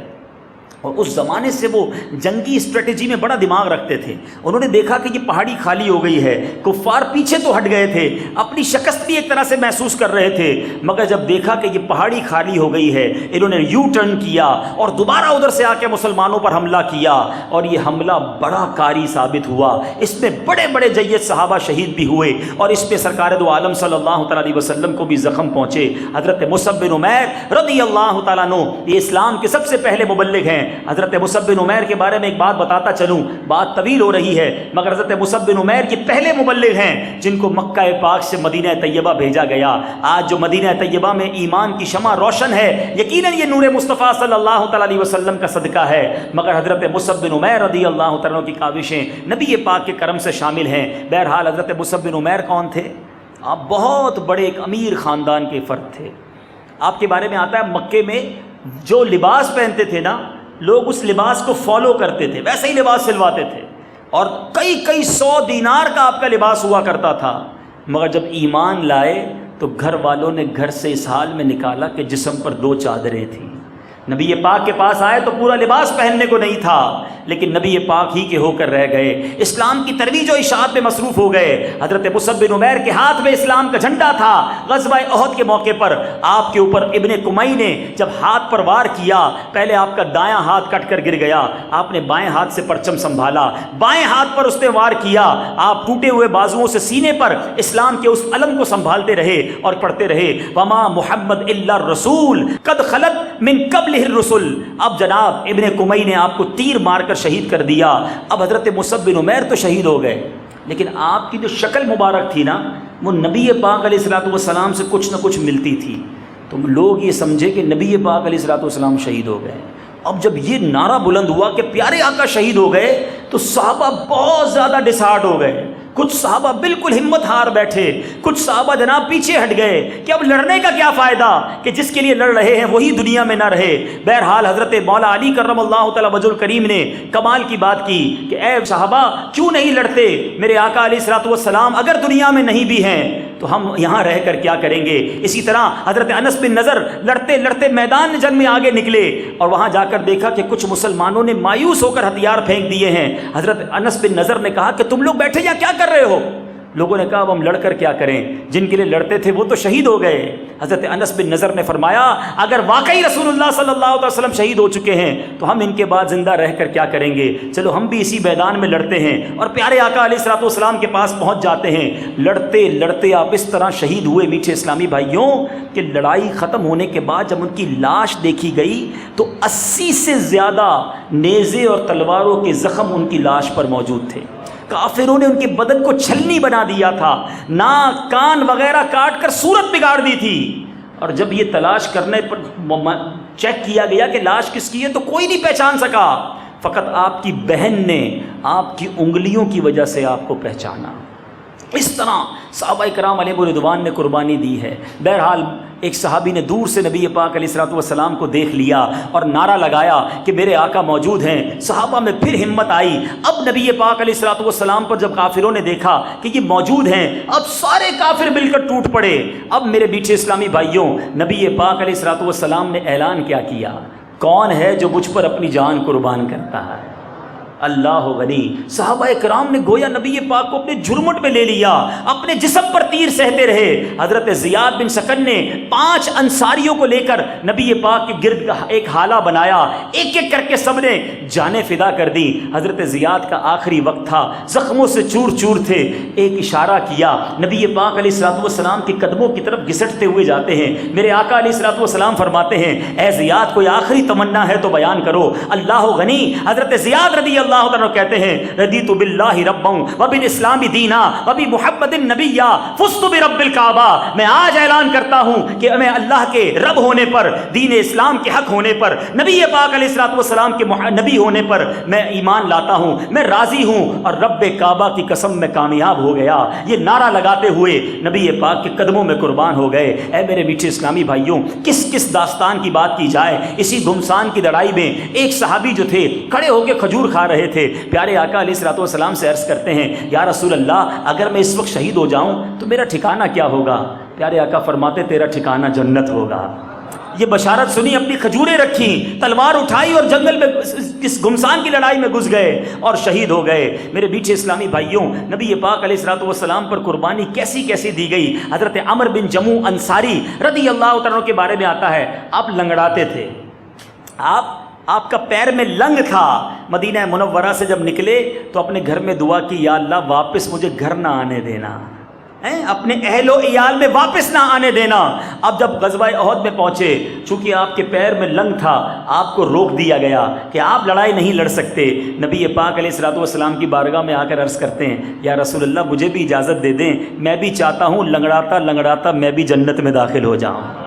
اور اس زمانے سے وہ جنگی اسٹریٹجی میں بڑا دماغ رکھتے تھے۔ انہوں نے دیکھا کہ یہ پہاڑی خالی ہو گئی ہے، کفار پیچھے تو ہٹ گئے تھے، اپنی شکست بھی ایک طرح سے محسوس کر رہے تھے، مگر جب دیکھا کہ یہ پہاڑی خالی ہو گئی ہے، انہوں نے یو ٹرن کیا اور دوبارہ ادھر سے آ کے مسلمانوں پر حملہ کیا، اور یہ حملہ بڑا کاری ثابت ہوا۔ اس میں بڑے بڑے جید صحابہ شہید بھی ہوئے اور اس پہ سرکار دو عالم صلی اللہ تعالیٰ علیہ وسلم کو بھی زخم پہنچے۔ حضرت مصعب بن عمیر رضی اللہ تعالیٰ عنہ، یہ اسلام کے سب سے پہلے مبلغ ہیں۔ حضرت مصعب بن عمیر کے بارے میں ایک بات بتاتا چلوں، بات طویل ہو رہی ہے، مگر حضرت مصعب بن عمیر کے پہلے مبلغ ہیں جن کو مکہ پاک سے مدینہ طیبہ بھیجا گیا۔ آج جو مدینہ طیبہ میں ایمان کی شمع روشن ہے، یقیناً یہ نور مصطفیٰ صلی اللہ تعالیٰ علیہ وسلم کا صدقہ ہے، مگر حضرت مصعب بن عمیر رضی اللہ تعالیٰ کی کاوشیں نبی پاک کے کرم سے شامل ہیں۔ بہرحال حضرت مصعب بن عمیر کون تھے؟ آپ بہت بڑے ایک امیر خاندان کے فرد تھے۔ آپ کے بارے میں آتا ہے مکے میں جو لباس پہنتے تھے نا، لوگ اس لباس کو فالو کرتے تھے، ویسے ہی لباس سلواتے تھے، اور کئی 100 دینار کا آپ کا لباس ہوا کرتا تھا، مگر جب ایمان لائے تو گھر والوں نے گھر سے اس حال میں نکالا کہ جسم پر 2 چادریں تھیں۔ نبی پاک کے پاس آئے تو پورا لباس پہننے کو نہیں تھا، لیکن نبی پاک ہی کے ہو کر رہ گئے، اسلام کی ترویج و اشاعت میں مصروف ہو گئے۔ حضرت مصعب بن عمیر کے ہاتھ میں اسلام کا جھنڈا تھا۔ غزوہ احد کے موقع پر آپ کے اوپر ابن کمی نے جب ہاتھ پر وار کیا، پہلے آپ کا دایاں ہاتھ کٹ کر گر گیا، آپ نے بائیں ہاتھ سے پرچم سنبھالا، بائیں ہاتھ پر اس نے وار کیا، آپ ٹوٹے ہوئے بازوؤں سے سینے پر اسلام کے اس علم کو سنبھالتے رہے اور پڑھتے رہے، وما محمد الا الرسول قد خلت من قبل الرسل۔ اب جناب ابن کمی نے آپ کو تیر مار کر شہید کر دیا۔ اب حضرت مصعب بن عمیر تو شہید ہو گئے، لیکن آپ کی جو شکل مبارک تھی نا، وہ نبی پاک علیہ الصلوۃ والسلام سے کچھ نہ کچھ ملتی تھی، تو لوگ یہ سمجھے کہ نبی پاک علیہ الصلوۃ والسلام شہید ہو گئے۔ اب جب یہ نعرہ بلند ہوا کہ پیارے آقا شہید ہو گئے، تو صحابہ بہت زیادہ ڈسہارٹ ہو گئے، کچھ صحابہ بالکل ہمت ہار بیٹھے، کچھ صحابہ جناب پیچھے ہٹ گئے کہ اب لڑنے کا کیا فائدہ کہ جس کے لیے لڑ رہے ہیں وہی دنیا میں نہ رہے۔ بہرحال حضرت مولا علی کرم اللہ تعالی وجہ الکریم نے کمال کی بات کی کہ اے صحابہ کیوں نہیں لڑتے، میرے آقا علیہ الصلوۃ والسلام اگر دنیا میں نہیں بھی ہیں تو ہم یہاں رہ کر کیا کریں گے۔ اسی طرح حضرت انس بن نضر لڑتے لڑتے میدان جنگ میں آگے نکلے اور وہاں جا کر دیکھا کہ کچھ مسلمانوں نے مایوس ہو کر ہتھیار پھینک دیے ہیں۔ حضرت انس بن نضر نے کہا کہ تم لوگ بیٹھے یا کیا کر رہے ہو؟ لوگوں نے کہا اب ہم لڑ کر کیا کریں، جن کے لیے لڑتے تھے وہ تو شہید ہو گئے۔ حضرت انس بن نضر نے فرمایا اگر واقعی رسول اللہ صلی اللہ علیہ وسلم شہید ہو چکے ہیں تو ہم ان کے بعد زندہ رہ کر کیا کریں گے، چلو ہم بھی اسی میدان میں لڑتے ہیں، اور پیارے آقا علیہ الصلوۃ والسلام کے پاس پہنچ جاتے ہیں۔ لڑتے لڑتے آپ اس طرح شہید ہوئے میٹھے اسلامی بھائیوں کہ لڑائی ختم ہونے کے بعد جب ان کی لاش دیکھی گئی تو 80 سے زیادہ نیزے اور تلواروں کے زخم ان کی لاش پر موجود تھے۔ کافروں نے ان کے بدن کو چھلنی بنا دیا تھا، ناک کان وغیرہ کاٹ کر صورت بگاڑ دی تھی، اور جب یہ تلاش کرنے پر چیک کیا گیا کہ لاش کس کی ہے تو کوئی نہیں پہچان سکا۔ فقط آپ کی بہن نے آپ کی انگلیوں کی وجہ سے آپ کو پہچانا۔ اس طرح صحابہ کرام علیہ رضوان نے قربانی دی ہے۔ بہرحال ایک صحابی نے دور سے نبی پاک علیہ الصلوۃ والسلام کو دیکھ لیا اور نعرہ لگایا کہ میرے آقا موجود ہیں۔ صحابہ میں پھر ہمت آئی۔ اب نبی پاک علیہ الصلوۃ والسلام پر جب کافروں نے دیکھا کہ یہ موجود ہیں، اب سارے کافر مل کر ٹوٹ پڑے۔ اب میرے میٹھے اسلامی بھائیوں، نبی پاک علیہ الصلوۃ والسلام نے اعلان کیا کیا، کون ہے جو مجھ پر اپنی جان قربان کرتا ہے؟ اللہ غنی۔ صحابہ کرام نے گویا نبی پاک کو اپنے جھرمٹ میں لے لیا، اپنے جسم پر تیر سہتے رہے۔ حضرت زیاد بن سکن نے 5 انصاریوں کو لے کر نبی پاک کے گرد ایک حالہ بنایا، ایک ایک کر کے سب نے جانیں فدا کر دی۔ حضرت زیاد کا آخری وقت تھا، زخموں سے چور چور تھے۔ ایک اشارہ کیا، نبی پاک علیہ الصلوۃ والسلام کے قدموں کی طرف گھسٹتے ہوئے جاتے ہیں۔ میرے آقا علیہ الصلوۃ والسلام فرماتے ہیں، اے زیاد کوئی آخری تمنا ہے تو بیان کرو۔ اللہ غنی۔ حضرت زیاد رضی اللہ عنہ کہتے ہیں، رضیت باللہ ربا وبالاسلام دینا وبمحمد نبیا فزت برب الکعبہ۔ میں آج اعلان کرتا ہوں کہ میں اللہ کے رب ہونے پر، دین اسلام کے حق ہونے پر، نبی پاک علیہ الصلوۃ والسلام کے نبی ہونے پر میں ایمان لاتا ہوں، میں راضی ہوں، اور رب کعبہ کی قسم میں کامیاب ہو گیا۔ یہ نعرہ لگاتے ہوئے نبی پاک کے قدموں میں قربان ہو گئے۔ اے میرے میٹھے اسلامی بھائیوں، کس کس داستان کی بات کی جائے۔ اسی گھمسان کی لڑائی میں ایک صحابی جو تھے کھڑے ہو کے کھجور کھا رہے تھے، پیارے آقا علیہ الصلوۃ والسلام سے عرض کرتے ہیں، یا رسول اللہ اگر میں اس وقت شہید ہو جاؤں تو میرا ٹھکانہ کیا ہوگا؟ پیارے آقا فرماتے، تیرا ٹھکانہ جنت ہوگا۔ یہ بشارت سنی، اپنی کھجوریں رکھیں، تلوار اٹھائی اور جنگل میں اس گھمسان کی لڑائی میں گھس گئے اور شہید ہو گئے۔ میرے میٹھے اسلامی بھائیوں، نبی پاک علیہ الصلوۃ والسلام پر قربانی کیسی کیسی دی گئی۔ حضرت عمر بن جموع انصاری رضی اللہ تعالیٰ عنہ کے بارے میں آتا ہے، آپ لنگڑاتے تھے، آپ کا پیر میں لنگ تھا۔ مدینہ منورہ سے جب نکلے تو اپنے گھر میں دعا کی، یا اللہ واپس مجھے گھر نہ آنے دینا، اپنے اہل و عیال میں واپس نہ آنے دینا۔ اب جب غزوہ احد میں پہنچے، چونکہ آپ کے پیر میں لنگ تھا، آپ کو روک دیا گیا کہ آپ لڑائی نہیں لڑ سکتے۔ نبی پاک علیہ الصلوۃ والسلام کی بارگاہ میں آ کر عرض کرتے ہیں، یا رسول اللہ مجھے بھی اجازت دے دیں، میں بھی چاہتا ہوں لنگڑاتا لنگڑاتا میں بھی جنت میں داخل ہو جاؤں۔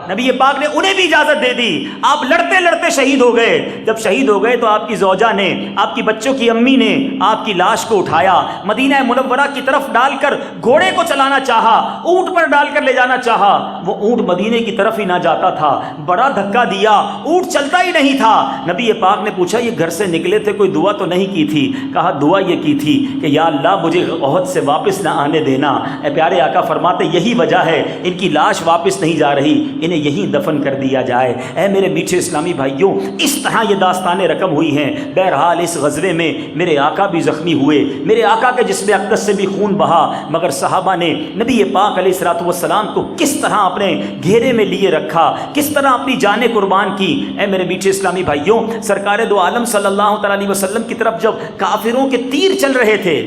نبی پاک نے انہیں بھی اجازت دے دی۔ آپ لڑتے لڑتے شہید ہو گئے۔ جب شہید ہو گئے تو آپ کی زوجہ نے، آپ کی بچوں کی امی نے آپ کی لاش کو اٹھایا، مدینہ منورہ کی طرف ڈال کر گھوڑے کو چلانا چاہا، اونٹ پر ڈال کر لے جانا چاہا، وہ اونٹ مدینے کی طرف ہی نہ جاتا تھا، بڑا دھکا دیا، اونٹ چلتا ہی نہیں تھا۔ نبی پاک نے پوچھا، یہ گھر سے نکلے تھے، کوئی دعا تو نہیں کی تھی؟ کہا دعا یہ کی تھی کہ یا اللہ مجھے احد سے واپس نہ آنے دینا۔ اے پیارے آقا فرماتے، یہی وجہ ہے ان کی لاش واپس نہیں جا رہی، انہیں یہیں دفن کر دیا جائے۔ اے میرے میٹھے اسلامی بھائیوں، اس طرح یہ داستانیں رقم ہوئی ہیں۔ بہرحال اس غزوے میں میرے آقا بھی زخمی ہوئے، میرے آقا کے جسم اقدس سے بھی خون بہا، مگر صحابہ نے نبی پاک علیہ الصلوۃ والسلام کو کس طرح اپنے گھیرے میں لیے رکھا، کس طرح اپنی جانیں قربان کی۔ اے میرے میٹھے اسلامی بھائیوں، سرکار دو عالم صلی اللہ تعالیٰ علیہ وسلم کی طرف جب کافروں کے تیر چل رہے تھے،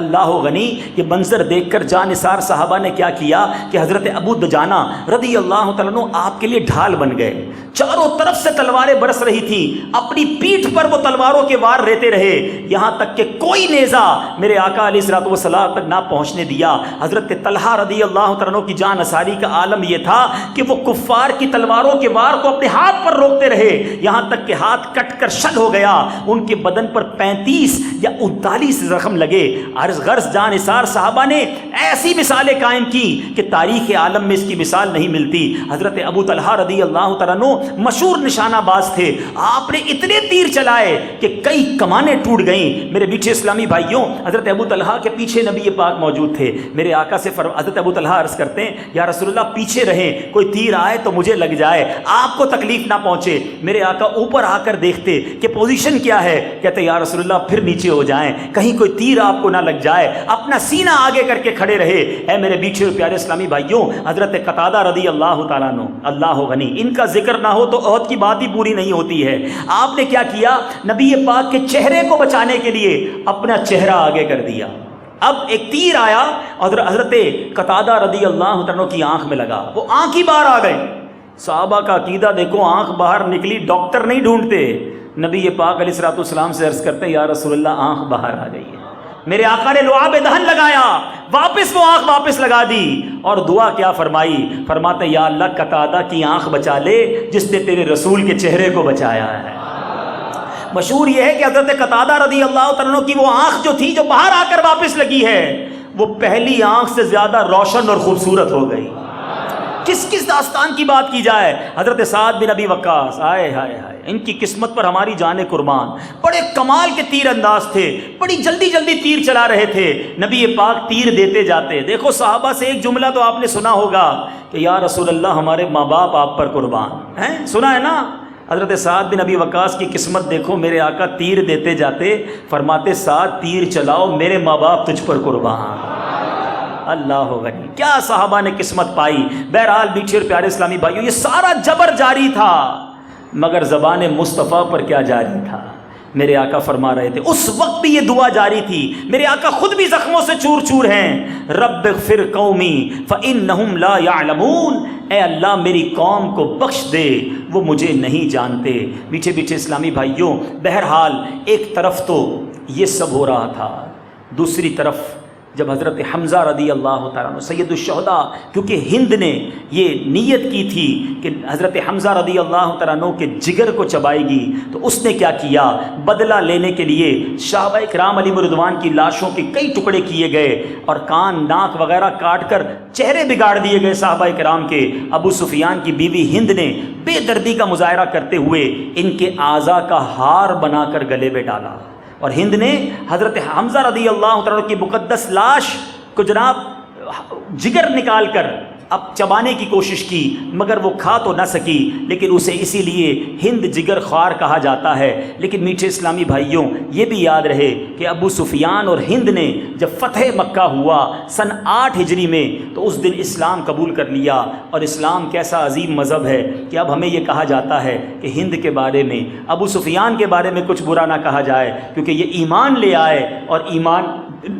اللہ غنی، یہ منظر دیکھ کر جانثار صحابہ نے کیا کیا کہ حضرت ابو دجانہ رضی اللہ تعالیٰ عنہ آپ کے لیے ڈھال بن گئے۔ چاروں طرف سے تلواریں برس رہی تھیں، اپنی پیٹھ پر وہ تلواروں کے وار رہتے رہے، یہاں تک کہ کوئی نیزہ میرے آقا علیہ الصلوۃ والسلام تک نہ پہنچنے دیا۔ حضرت طلحہ رضی اللہ تعالیٰ عنہ کی جان نثاری کا عالم یہ تھا کہ وہ کفار کی تلواروں کے وار کو اپنے ہاتھ پر روکتے رہے، یہاں تک کہ ہاتھ کٹ کر شل ہو گیا، ان کے بدن پر 35 یا 39 زخم لگے۔ غرض جانثار صحابہ نے ایسی مثالیں قائم کی کہ تاریخ عالم میں اس کی مثال نہیں ملتی۔ حضرت ابو طلحہ رضی اللہ تعالیٰ عنہ مشہور نشانہ باز تھے، آپ نے اتنے تیر چلائے کہ کئی کمانیں ٹوٹ گئیں۔ میرے میٹھے اسلامی بھائیوں، حضرت ابو طلحہ کے پیچھے نبی پاک موجود تھے۔ میرے آقا سے حضرت ابو طلحہ عرض کرتے ہیں، یا رسول اللہ پیچھے رہیں، کوئی تیر آئے تو مجھے لگ جائے، آپ کو تکلیف نہ پہنچے۔ میرے آقا اوپر آ کر دیکھتے کہ پوزیشن کیا ہے، کہتے یا رسول اللہ پھر نیچے ہو جائیں، کہیں کوئی تیر آپ کو نہ لگ جائے، اپنا سینہ آگے کر کے کھڑے رہے۔ اے میرے میٹھے اور پیارے اسلامی بھائیوں، حضرت قتادہ رضی اللہ تعالیٰ عنہ، اللہ غنی، ان کا ذکر نہ ہو تو احد کی بات ہی پوری نہیں ہوتی ہے۔ آپ نے کیا کیا، نبی پاک کے چہرے کو بچانے کے لیے اپنا چہرہ آگے کر دیا۔ اب ایک تیر آیا اور حضرت قتادہ رضی اللہ عنہ کی آنکھ میں لگا، وہ آنکھ ہی باہر آ گئی۔ صحابہ کا عقیدہ دیکھو، آنکھ باہر نکلی، ڈاکٹر نہیں ڈھونڈتے، نبی پاک علیہ الصلوۃ والسلام سے عرض کرتے یا رسول اللہ آنکھ باہر آ گئی ہے۔ میرے آقا نے لعاب دہن لگایا، واپس وہ آنکھ واپس لگا دی، اور دعا کیا فرمائی، فرماتے یا اللہ قتادہ کی آنکھ بچا لے جس نے تیرے رسول کے چہرے کو بچایا ہے۔ مشہور یہ ہے کہ حضرت قتادہ رضی اللہ تعالیٰ عنہ کی وہ آنکھ جو تھی، جو باہر آ کر واپس لگی ہے، وہ پہلی آنکھ سے زیادہ روشن اور خوبصورت ہو گئی۔ کس داستان کی بات کی جائے، حضرت سعد بن ابی وقاص، آئے ہائے ہائے، ان کی قسمت پر ہماری جانیں قربان، بڑے کمال کے تیر انداز تھے، بڑی جلدی جلدی تیر چلا رہے تھے، نبی پاک تیر دیتے جاتے۔ دیکھو صحابہ سے ایک جملہ تو آپ نے سنا ہوگا کہ یا رسول اللہ ہمارے ماں باپ آپ پر قربان ہیں، سنا ہے نا؟ حضرت سعد بن ابی وقاص کی قسمت دیکھو، میرے آقا تیر دیتے جاتے، فرماتے سعد تیر چلاؤ، میرے ماں باپ تجھ پر قربان۔ اللہ غنی، کیا صحابہ نے قسمت پائی۔ بہرحال میٹھے اور پیارے اسلامی بھائیوں، یہ سارا جبر جاری تھا، مگر زبان مصطفیٰ پر کیا جاری تھا؟ میرے آقا فرما رہے تھے، اس وقت بھی یہ دعا جاری تھی۔ میرے آقا خود بھی زخموں سے چور چور ہیں، رب اغفر قومی فإنہم لا یعلمون، اے اللہ میری قوم کو بخش دے، وہ مجھے نہیں جانتے۔ میٹھے میٹھے اسلامی بھائیوں، بہرحال ایک طرف تو یہ سب ہو رہا تھا، دوسری طرف جب حضرت حمزہ رضی اللہ تعالیٰ عنہ سید الشہداء، کیونکہ ہند نے یہ نیت کی تھی کہ حضرت حمزہ رضی اللہ تعالیٰ عنہ کے جگر کو چبائے گی، تو اس نے کیا کیا، بدلہ لینے کے لیے صحابہ کرام علیہ رضوان کی لاشوں کے کئی ٹکڑے کیے گئے اور کان ناک وغیرہ کاٹ کر چہرے بگاڑ دیے گئے صحابہ کرام کے۔ ابو سفیان کی بیوی ہند نے بے دردی کا مظاہرہ کرتے ہوئے ان کے اعضاء کا ہار بنا کر گلے میں ڈالا، اور ہند نے حضرت حمزہ رضی اللہ تعالیٰ کی مقدس لاش کو جناب جگر نکال کر اب چبانے کی کوشش کی، مگر وہ کھا تو نہ سکی، لیکن اسے اسی لیے ہند جگر خوار کہا جاتا ہے۔ لیکن میٹھے اسلامی بھائیوں، یہ بھی یاد رہے کہ ابو سفیان اور ہند نے جب فتح مکہ ہوا سن 8 ہجری میں، تو اس دن اسلام قبول کر لیا، اور اسلام کیسا عظیم مذہب ہے کہ اب ہمیں یہ کہا جاتا ہے کہ ہند کے بارے میں، ابو سفیان کے بارے میں کچھ برا نہ کہا جائے، کیونکہ یہ ایمان لے آئے، اور ایمان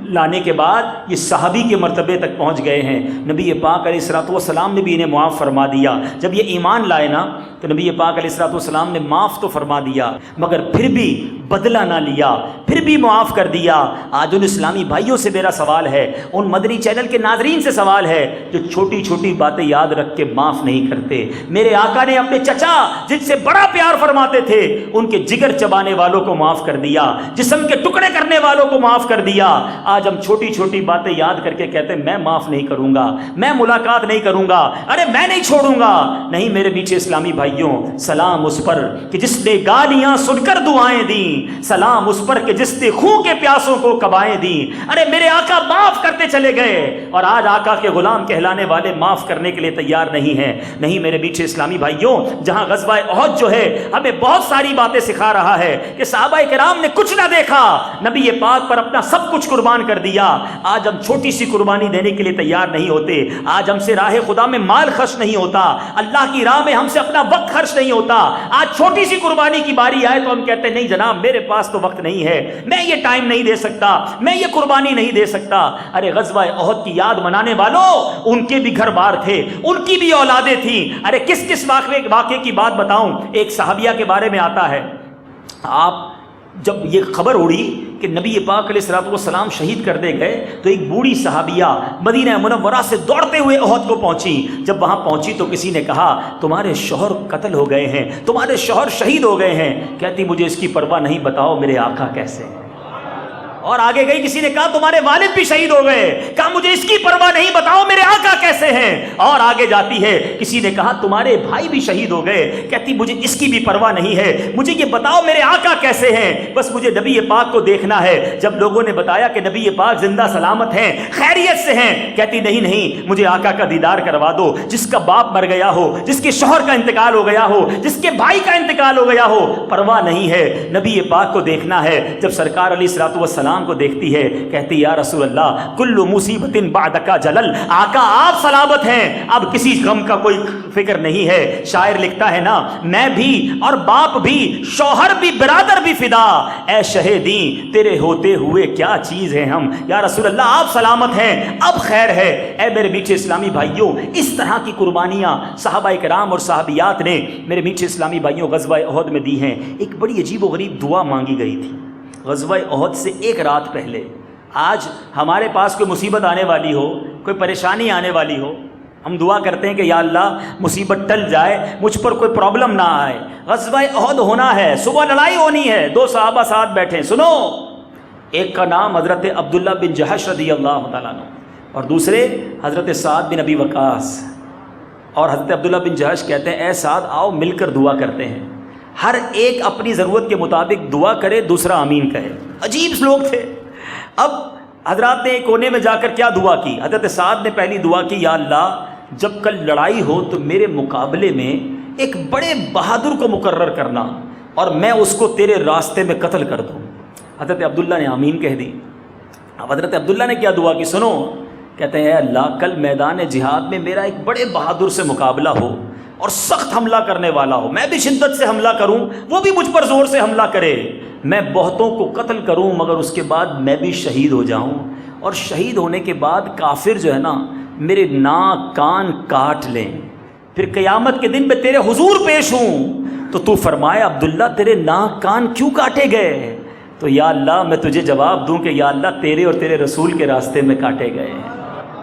لانے کے بعد یہ صحابی کے مرتبے تک پہنچ گئے ہیں۔ نبی پاک علیہ الصلوۃ والسلام نے بھی انہیں معاف فرما دیا۔ جب یہ ایمان لائے نا تو نبی پاک علیہ الصلوۃ والسلام نے معاف تو فرما دیا، مگر پھر بھی بدلہ نہ لیا، پھر بھی معاف کر دیا۔ آج ان اسلامی بھائیوں سے میرا سوال ہے، ان مدنی چینل کے ناظرین سے سوال ہے جو چھوٹی چھوٹی باتیں یاد رکھ کے معاف نہیں کرتے۔ میرے آقا نے اپنے چچا جن سے بڑا پیار فرماتے تھے، ان کے جگر چبانے والوں کو معاف کر دیا، جسم کے ٹکڑے کرنے والوں کو معاف کر دیا۔ آج ہم چھوٹی چھوٹی باتیں یاد کر کے کہتے ہیں میں معاف نہیں کروں گا، میں ملاقات نہیں کروں گا، ارے میں نہیں چھوڑوں گا۔ نہیں میرے میٹھے اسلامی بھائیوں، سلام اس پر کہ جس نے گالیاں سن کر دعائیں دیں، سلام اس پر کہ جس نے خون کے پیاسوں کو کبائیں دیں۔ ارے میرے آقا معاف کرتے چلے گئے، اور آج آقا کے غلام کہلانے والے معاف کرنے کے لیے تیار نہیں ہیں۔ نہیں میرے میٹھے اسلامی بھائیوں، جہاں غزوہ احد جو ہے ہمیں بہت ساری باتیں سکھا رہا ہے کہ صحابہ کرام نے کچھ نہ دیکھا، نبی پاک پر اپنا سب کچھ قربان کر دیا۔ آج ہم چھوٹی سی قربانی دینے کے لیے تیار نہیں ہوتے، آج ہم سے راہ خدا میں مال خرچ نہیں ہوتا، اللہ کی راہ میں ہم سے اپنا وقت خرچ نہیں ہوتا۔ آج چھوٹی سی قربانی کی باری آئے تو ہم کہتے ہیں نہیں جناب میرے پاس تو وقت نہیں ہے، میں یہ ٹائم نہیں دے سکتا، میں یہ قربانی نہیں دے سکتا۔ ارے غزوہ احد کی یاد منانے والوں، ان کے بھی گھر بار تھے، ان کی بھی اولادیں تھیں۔ ارے کس کس واقعے کی بات بتاؤں، ایک صحابیہ کے بارے میں آتا ہے، آپ جب یہ خبر اڑی کہ نبی پاک علیہ الصلوۃ والسلام شہید کر دے گئے تو ایک بوڑھی صحابیہ مدینہ منورہ سے دوڑتے ہوئے احد کو پہنچی۔ جب وہاں پہنچی تو کسی نے کہا تمہارے شوہر قتل ہو گئے ہیں، تمہارے شوہر شہید ہو گئے ہیں۔ کہتی مجھے اس کی پرواہ نہیں، بتاؤ میرے آقا کیسے ہیں۔ اور آگے گئی، کسی نے کہا تمہارے والد بھی شہید ہو گئے، کہا مجھے اس کی پرواہ نہیں، بتاؤ میرے آقا کیسے ہیں۔ اور آگے جاتی ہے، کسی نے کہا تمہارے بھائی بھی شہید ہو گئے، کہتی مجھے اس کی بھی پرواہ نہیں ہے، مجھے یہ بتاؤ میرے آقا کیسے ہیں، بس مجھے نبی پاک کو دیکھنا ہے۔ جب لوگوں نے بتایا کہ نبی پاک زندہ سلامت ہیں، خیریت سے ہیں، کہتی نہیں نہیں مجھے آقا کا دیدار کروا دو۔ جس کا باپ مر گیا ہو، جس کے شوہر کا انتقال ہو گیا ہو، جس کے بھائی کا انتقال ہو گیا ہو، پرواہ نہیں ہے، نبی پاک کو دیکھنا ہے۔ جب سرکار علیہ الصلوۃ والسلام کو دیکھتی ہے، کہتی یا رسول اللہ کل مصیبت بعدک جلل، آقا آپ سلامت ہیں، اب کسی غم کا کوئی فکر نہیں ہے۔ شاعر لکھتا ہے نا، میں بھی اور باپ بھی، شوہر بھی، برادر بھی فدا، اے شہیدیں تیرے ہوتے ہوئے کیا چیز ہے ہم۔ یا رسول اللہ آپ سلامت ہیں، اب خیر ہے۔ اے میرے میٹھے اسلامی بھائیوں، اس طرح کی قربانیاں صحابہ کرام اور صحابیات نے میرے میٹھے اسلامی بھائیوں غزوہ احد میں دی ہیں۔ ایک بڑی عجیب و غریب دعا مانگی گئی تھی غزوہ احد سے ایک رات پہلے۔ آج ہمارے پاس کوئی مصیبت آنے والی ہو، کوئی پریشانی آنے والی ہو، ہم دعا کرتے ہیں کہ یا اللہ مصیبت ٹل جائے، مجھ پر کوئی پرابلم نہ آئے، غزوہ احد ہونا ہے، صبح لڑائی ہونی ہے، دو صحابہ ساتھ بیٹھے، سنو، ایک کا نام حضرت عبداللہ بن جہش رضی اللہ تعالیٰ عنہ اور دوسرے حضرت سعد بن ابی وقاص. اور حضرت عبداللہ بن جہش کہتے ہیں اے سعد آؤ مل کر دعا کرتے ہیں، ہر ایک اپنی ضرورت کے مطابق دعا کرے، دوسرا آمین کہے. عجیب لوگ تھے. اب حضرات نے کونے میں جا کر کیا دعا کی؟ حضرت سعد نے پہلی دعا کی، یا اللہ جب کل لڑائی ہو تو میرے مقابلے میں ایک بڑے بہادر کو مقرر کرنا اور میں اس کو تیرے راستے میں قتل کر دوں. حضرت عبداللہ نے آمین کہہ دی. اب حضرت عبداللہ نے کیا دعا کی سنو، کہتے ہیں اے اللہ کل میدان جہاد میں میرا ایک بڑے بہادر سے مقابلہ ہو اور سخت حملہ کرنے والا ہو، میں بھی شدت سے حملہ کروں، وہ بھی مجھ پر زور سے حملہ کرے، میں بہتوں کو قتل کروں مگر اس کے بعد میں بھی شہید ہو جاؤں، اور شہید ہونے کے بعد کافر جو ہے نا میرے ناک کان کاٹ لیں، پھر قیامت کے دن میں تیرے حضور پیش ہوں تو تو فرمائے عبداللہ تیرے ناک کان کیوں کاٹے گئے؟ تو یا اللہ میں تجھے جواب دوں کہ یا اللہ تیرے اور تیرے رسول کے راستے میں کاٹے گئے ہیں،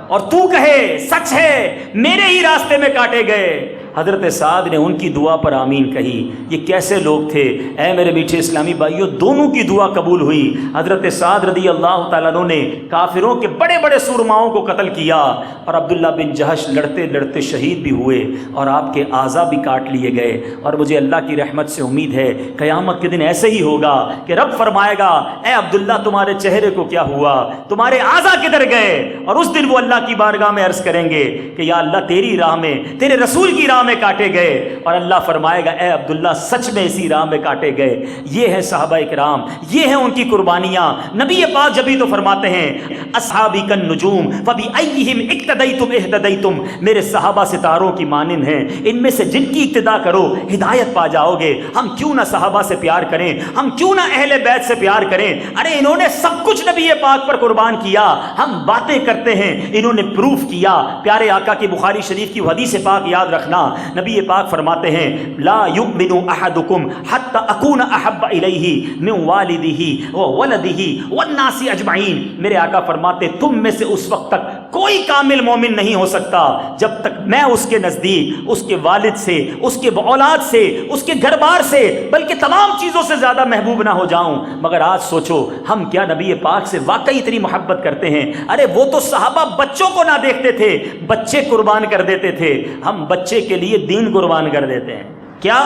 اور تو کہے سچ ہے میرے ہی راستے میں کاٹے گئے. حضرت سعد نے ان کی دعا پر آمین کہی. یہ کیسے لوگ تھے اے میرے میٹھے اسلامی بھائیوں؟ دونوں کی دعا قبول ہوئی. حضرت سعد رضی اللہ تعالیٰ عنہ نے کافروں کے بڑے بڑے سورماؤں کو قتل کیا اور عبداللہ بن جہش لڑتے لڑتے شہید بھی ہوئے اور آپ کے اعضا بھی کاٹ لیے گئے. اور مجھے اللہ کی رحمت سے امید ہے قیامت کے دن ایسے ہی ہوگا کہ رب فرمائے گا اے عبداللہ تمہارے چہرے کو کیا ہوا، تمہارے اعضا کدھر گئے؟ اور اس دن وہ اللہ کی بارگاہ میں عرض کریں گے کہ یا اللہ تیری راہ میں، تیرے رسول کی راہ میں کاٹے گئے، اور اللہ فرمائے گا اے عبداللہ سچ میں اسی راہ میں کاٹے گئے. یہ ہے صحابہ کرام، یہ ہیں ان کی قربانیاں. نبی پاک جبھی تو فرماتے ہیں اصحابی کالنجوم فبأیہم اقتدیتم اہتدیتم، میرے صحابہ ستاروں کی مانند ہیں، ان میں سے جن کی اقتدا کرو ہدایت پا جاؤ گے. ہم کیوں نہ صحابہ سے پیار کریں، ہم کیوں نہ اہل بیت سے پیار کریں؟ ارے انہوں نے سب کچھ نبی پاک پر قربان کیا، ہم باتیں کرتے ہیں، انہوں نے پروف کیا. پیارے آقا کی بخاری شریف کی حدیث پاک یاد رکھنا، نبی پاک فرماتے ہیں لا یؤمن احدکم حتی اکون احب الیہ من والدہ وولدہ والناس اجمعین. میرے آقا فرماتے تم میں سے اس وقت تک کوئی کامل مومن نہیں ہو سکتا جب تک میں اس کے نزدیک اس کے والد سے، اس کے اولاد سے، اس کے گھر بار سے، بلکہ تمام چیزوں سے زیادہ محبوب نہ ہو جاؤں. مگر آج سوچو ہم کیا نبی پاک سے واقعی اتنی محبت کرتے ہیں؟ ارے وہ تو صحابہ بچوں کو نہ دیکھتے تھے، بچے قربان کر دیتے تھے. ہم بچے کے لیے دین قربان کر دیتے ہیں. کیا؟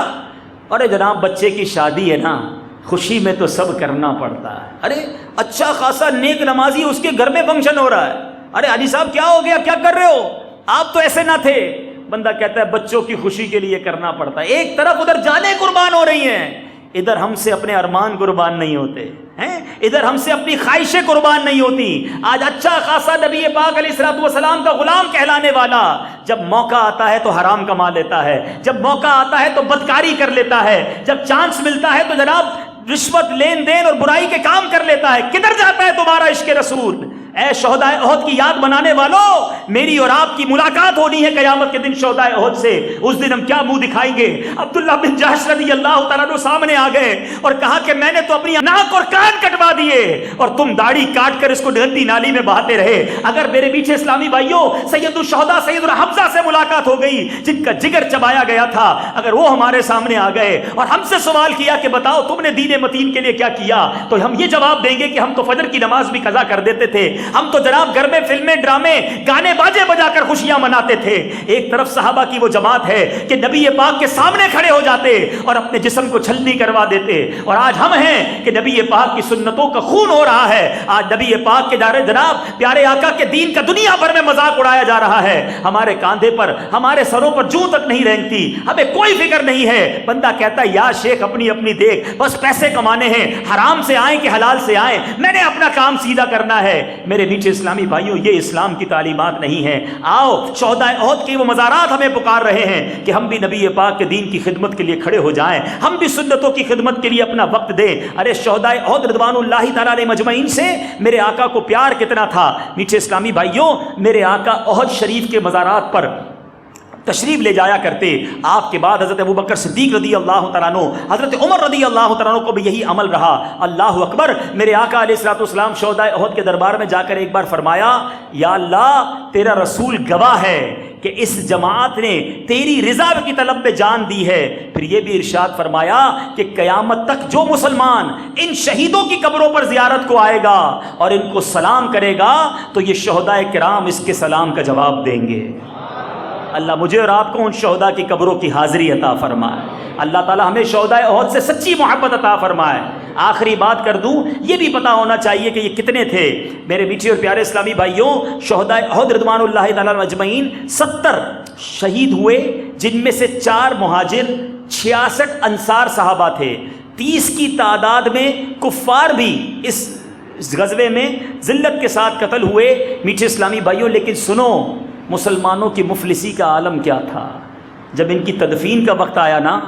ارے جناب بچے کی شادی ہے نا، خوشی میں تو سب کرنا پڑتا ہے. ارے اچھا خاصا نیک نمازی اس کے گھر میں فنکشن ہو رہا ہے، ارے علی صاحب کیا ہو گیا، کیا کر رہے ہو؟ آپ تو ایسے نہ تھے. بندہ کہتا ہے بچوں کی خوشی کے لیے کرنا پڑتا ہے. ایک طرف ادھر جانیں قربان ہو رہی ہیں، ادھر ہم سے اپنے ارمان قربان نہیں ہوتے ہیں، ادھر ہم سے اپنی خواہشیں قربان نہیں ہوتی. آج اچھا خاصا نبی پاک علیہ الصلوۃ والسلام کا غلام کہلانے والا جب موقع آتا ہے تو حرام کما لیتا ہے، جب موقع آتا ہے تو بدکاری کر لیتا ہے، جب چانس ملتا ہے تو جناب رشوت لین دین اور برائی کے کام کر لیتا ہے. کدھر جاتا ہے تمہارا عشق رسول؟ اے شہدائے احد کی یاد بنانے والوں، میری اور آپ کی ملاقات ہونی ہے قیامت کے دن شہدائے احد سے. اس دن ہم کیا منہ دکھائیں گے؟ عبداللہ بن جہش رضی اللہ تعالیٰ عنہ سامنے آ گئے اور کہا کہ میں نے تو اپنی ناک اور کان کٹوا دیے اور تم داڑھی کاٹ کر اس کو گندی نالی میں بہاتے رہے. اگر میرے پیچھے اسلامی بھائیوں سید الشہداء سید حمزہ سے ملاقات ہو گئی جن کا جگر چبایا گیا تھا، اگر وہ ہمارے سامنے آ گئے اور ہم سے سوال کیا کہ بتاؤ تم نے دین متین کے لیے کیا کیا، تو ہم یہ جواب دیں گے کہ ہم تو فجر کی نماز بھی قضا کر دیتے تھے، ہم تو جناب گھر میں فلمیں ڈرامے گانے باجے بجا کر خوشیاں مناتے تھے. ایک طرف صحابہ کی وہ جماعت ہے کہ نبی پاک کے سامنے کھڑے ہو جاتے اور اپنے جسم کو چھلنی کروا دیتے، اور آج ہم ہیں کہ نبی پاک کی سنتوں کا خون ہو رہا ہے. آج نبی پاک کے دار جناب پیارے آقا کے دین کا دنیا بھر میں مذاق اڑایا جا رہا ہے. ہمارے کاندھے پر، ہمارے سروں پر جوں تک نہیں رینگتی، ہمیں کوئی فکر نہیں ہے. بندہ کہتا ہے یا شیخ اپنی اپنی دیکھ، بس پیسے کمانے ہیں، حرام سے آئیں کہ حلال سے آئیں، میں نے اپنا کام سیدھا کرنا ہے. میرے نیچے اسلامی بھائیوں یہ اسلام کی تعلیمات نہیں ہیں. آؤ شہدائے احد کے وہ مزارات ہمیں پکار رہے ہیں کہ ہم بھی نبی پاک کے دین کی خدمت کے لیے کھڑے ہو جائیں، ہم بھی سنتوں کی خدمت کے لیے اپنا وقت دیں. ارے شہدائے احد رضوان اللہ تعالیٰ علیہ مجمعین سے میرے آقا کو پیار کتنا تھا. میٹھے اسلامی بھائیوں میرے آقا احد شریف کے مزارات پر تشریف لے جایا کرتے۔ آپ کے بعد حضرت ابوبکر صدیق رضی اللہ تعالیٰ عنہ، حضرت عمر رضی اللہ تعالیٰ عنہ کو بھی یہی عمل رہا۔ اللہ اکبر، میرے آقا علیہ الصلوۃ والسلام شہدائے احد کے دربار میں جا کر ایک بار فرمایا، یا اللہ تیرا رسول گواہ ہے کہ اس جماعت نے تیری رضا کی طلب میں جان دی ہے۔ پھر یہ بھی ارشاد فرمایا کہ قیامت تک جو مسلمان ان شہیدوں کی قبروں پر زیارت کو آئے گا اور ان کو سلام کرے گا تو یہ شہدائے کرام اس کے سلام کا جواب دیں گے۔ اللہ مجھے اور آپ کو ان شہداء کی قبروں کی حاضری عطا فرمائے۔ اللہ تعالیٰ ہمیں شہدائے احد سے سچی محبت عطا فرمائے۔ آخری بات کر دوں، یہ بھی پتہ ہونا چاہیے کہ یہ کتنے تھے۔ میرے میٹھے اور پیارے اسلامی بھائیوں، شہدائے احد رضوان اللہ تعالیٰ اجمعین 70 شہید ہوئے، جن میں سے 4 مہاجر، 66 انصار صحابہ تھے۔ 30 کی تعداد میں کفار بھی اس غزوے میں ذلت کے ساتھ قتل ہوئے۔ میٹھے اسلامی بھائیوں، لیکن سنو، مسلمانوں کی مفلسی کا عالم کیا تھا۔ جب ان کی تدفین کا وقت آیا نا،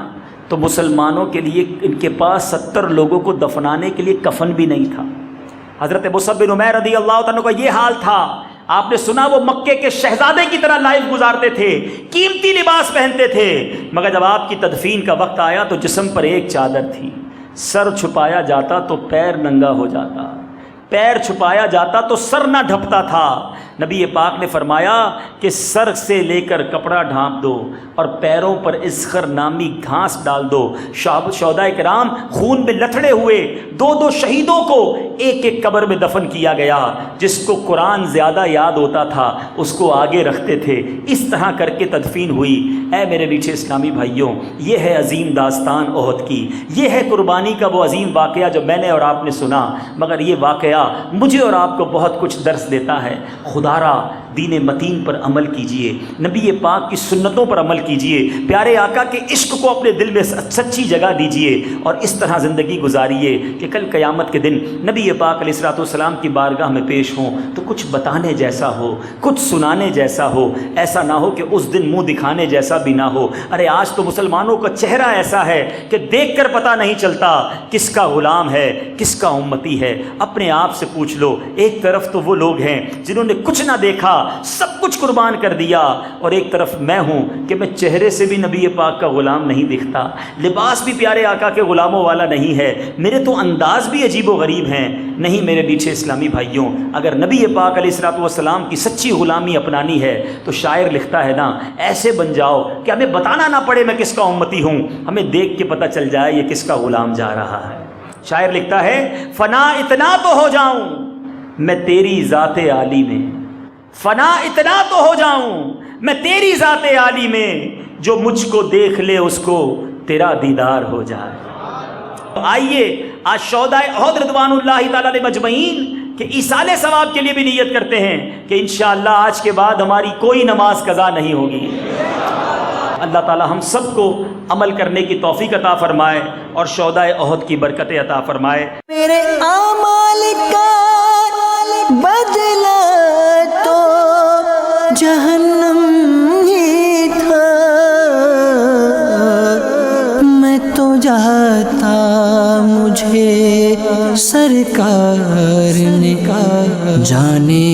تو مسلمانوں کے لیے ان کے پاس 70 لوگوں کو دفنانے کے لیے کفن بھی نہیں تھا۔ حضرت مصعب بن عمیر رضی اللہ عنہ کا یہ حال تھا۔ آپ نے سنا وہ مکے کے شہزادے کی طرح لائف گزارتے تھے، قیمتی لباس پہنتے تھے، مگر جب آپ کی تدفین کا وقت آیا تو جسم پر ایک چادر تھی۔ سر چھپایا جاتا تو پیر ننگا ہو جاتا، پیر چھپایا جاتا تو سر نہ ڈھپتا تھا۔ نبی پاک نے فرمایا کہ سر سے لے کر کپڑا ڈھانپ دو اور پیروں پر اسخر نامی گھاس ڈال دو۔ شہدائے کرام خون میں لتھڑے ہوئے 2 شہیدوں کو ایک ایک قبر میں دفن کیا گیا۔ جس کو قرآن زیادہ یاد ہوتا تھا اس کو آگے رکھتے تھے۔ اس طرح کر کے تدفین ہوئی۔ اے میرے میٹھے اسلامی بھائیوں، یہ ہے عظیم داستان احد کی، یہ ہے قربانی کا وہ عظیم واقعہ جو میں نے اور آپ نے سنا، مگر یہ واقعہ مجھے اور آپ کو بہت کچھ درس دیتا ہے۔ خدا را دین متین پر عمل کیجئے، نبی پاک کی سنتوں پر عمل کیجئے، پیارے آقا کے عشق کو اپنے دل میں سچی جگہ دیجئے اور اس طرح زندگی گزاریے کہ کل قیامت کے دن نبی پاک علیہ الصلوۃ والسلام کی بارگاہ میں پیش ہوں تو کچھ بتانے جیسا ہو، کچھ سنانے جیسا ہو، ایسا نہ ہو کہ اس دن منہ دکھانے جیسا بھی نہ ہو۔ ارے آج تو مسلمانوں کا چہرہ ایسا ہے کہ دیکھ کر پتہ نہیں چلتا کس کا غلام ہے کس کا امتی ہے۔ اپنے آپ سے پوچھ لو، ایک طرف تو وہ لوگ ہیں جنہوں نے کچھ نہ دیکھا، سب کچھ قربان کر دیا، اور ایک طرف میں ہوں کہ میں چہرے سے بھی نبی پاک کا غلام نہیں دکھتا، لباس بھی پیارے آقا کے غلاموں والا نہیں ہے، میرے تو انداز بھی عجیب و غریب ہیں۔ نہیں میرے میٹھے اسلامی بھائیوں، اگر نبی پاک علیہ الصلوۃ والسلام کی سچی غلامی اپنانی ہے تو شاعر لکھتا ہے نا، ایسے بن جاؤ کہ ہمیں بتانا نہ پڑے میں کس کا امتی ہوں، ہمیں دیکھ کے پتہ چل جائے یہ کس کا غلام جا رہا ہے۔ شاعر لکھتا ہے، فنا اتنا تو ہو جاؤں میں تیری ذات عالی میں، فنا اتنا تو ہو جاؤں میں تیری ذات عالی میں، جو مجھ کو دیکھ لے اس کو تیرا دیدار ہو جائے۔ تو آئیے آج شہدائے احد رضوان اللہ تعالیٰ علیہ مجمعین کہ ایصال ثواب کے لیے بھی نیت کرتے ہیں کہ انشاءاللہ آج کے بعد ہماری کوئی نماز قضا نہیں ہوگی۔ اللہ تعالیٰ ہم سب کو عمل کرنے کی توفیق عطا فرمائے اور شہدائے احد کی برکتیں عطا فرمائے۔ میرے اعمال کا بدلہ تو جہنم ہی تھا، میں تو جاتا مجھے سرکار نے کہا جانے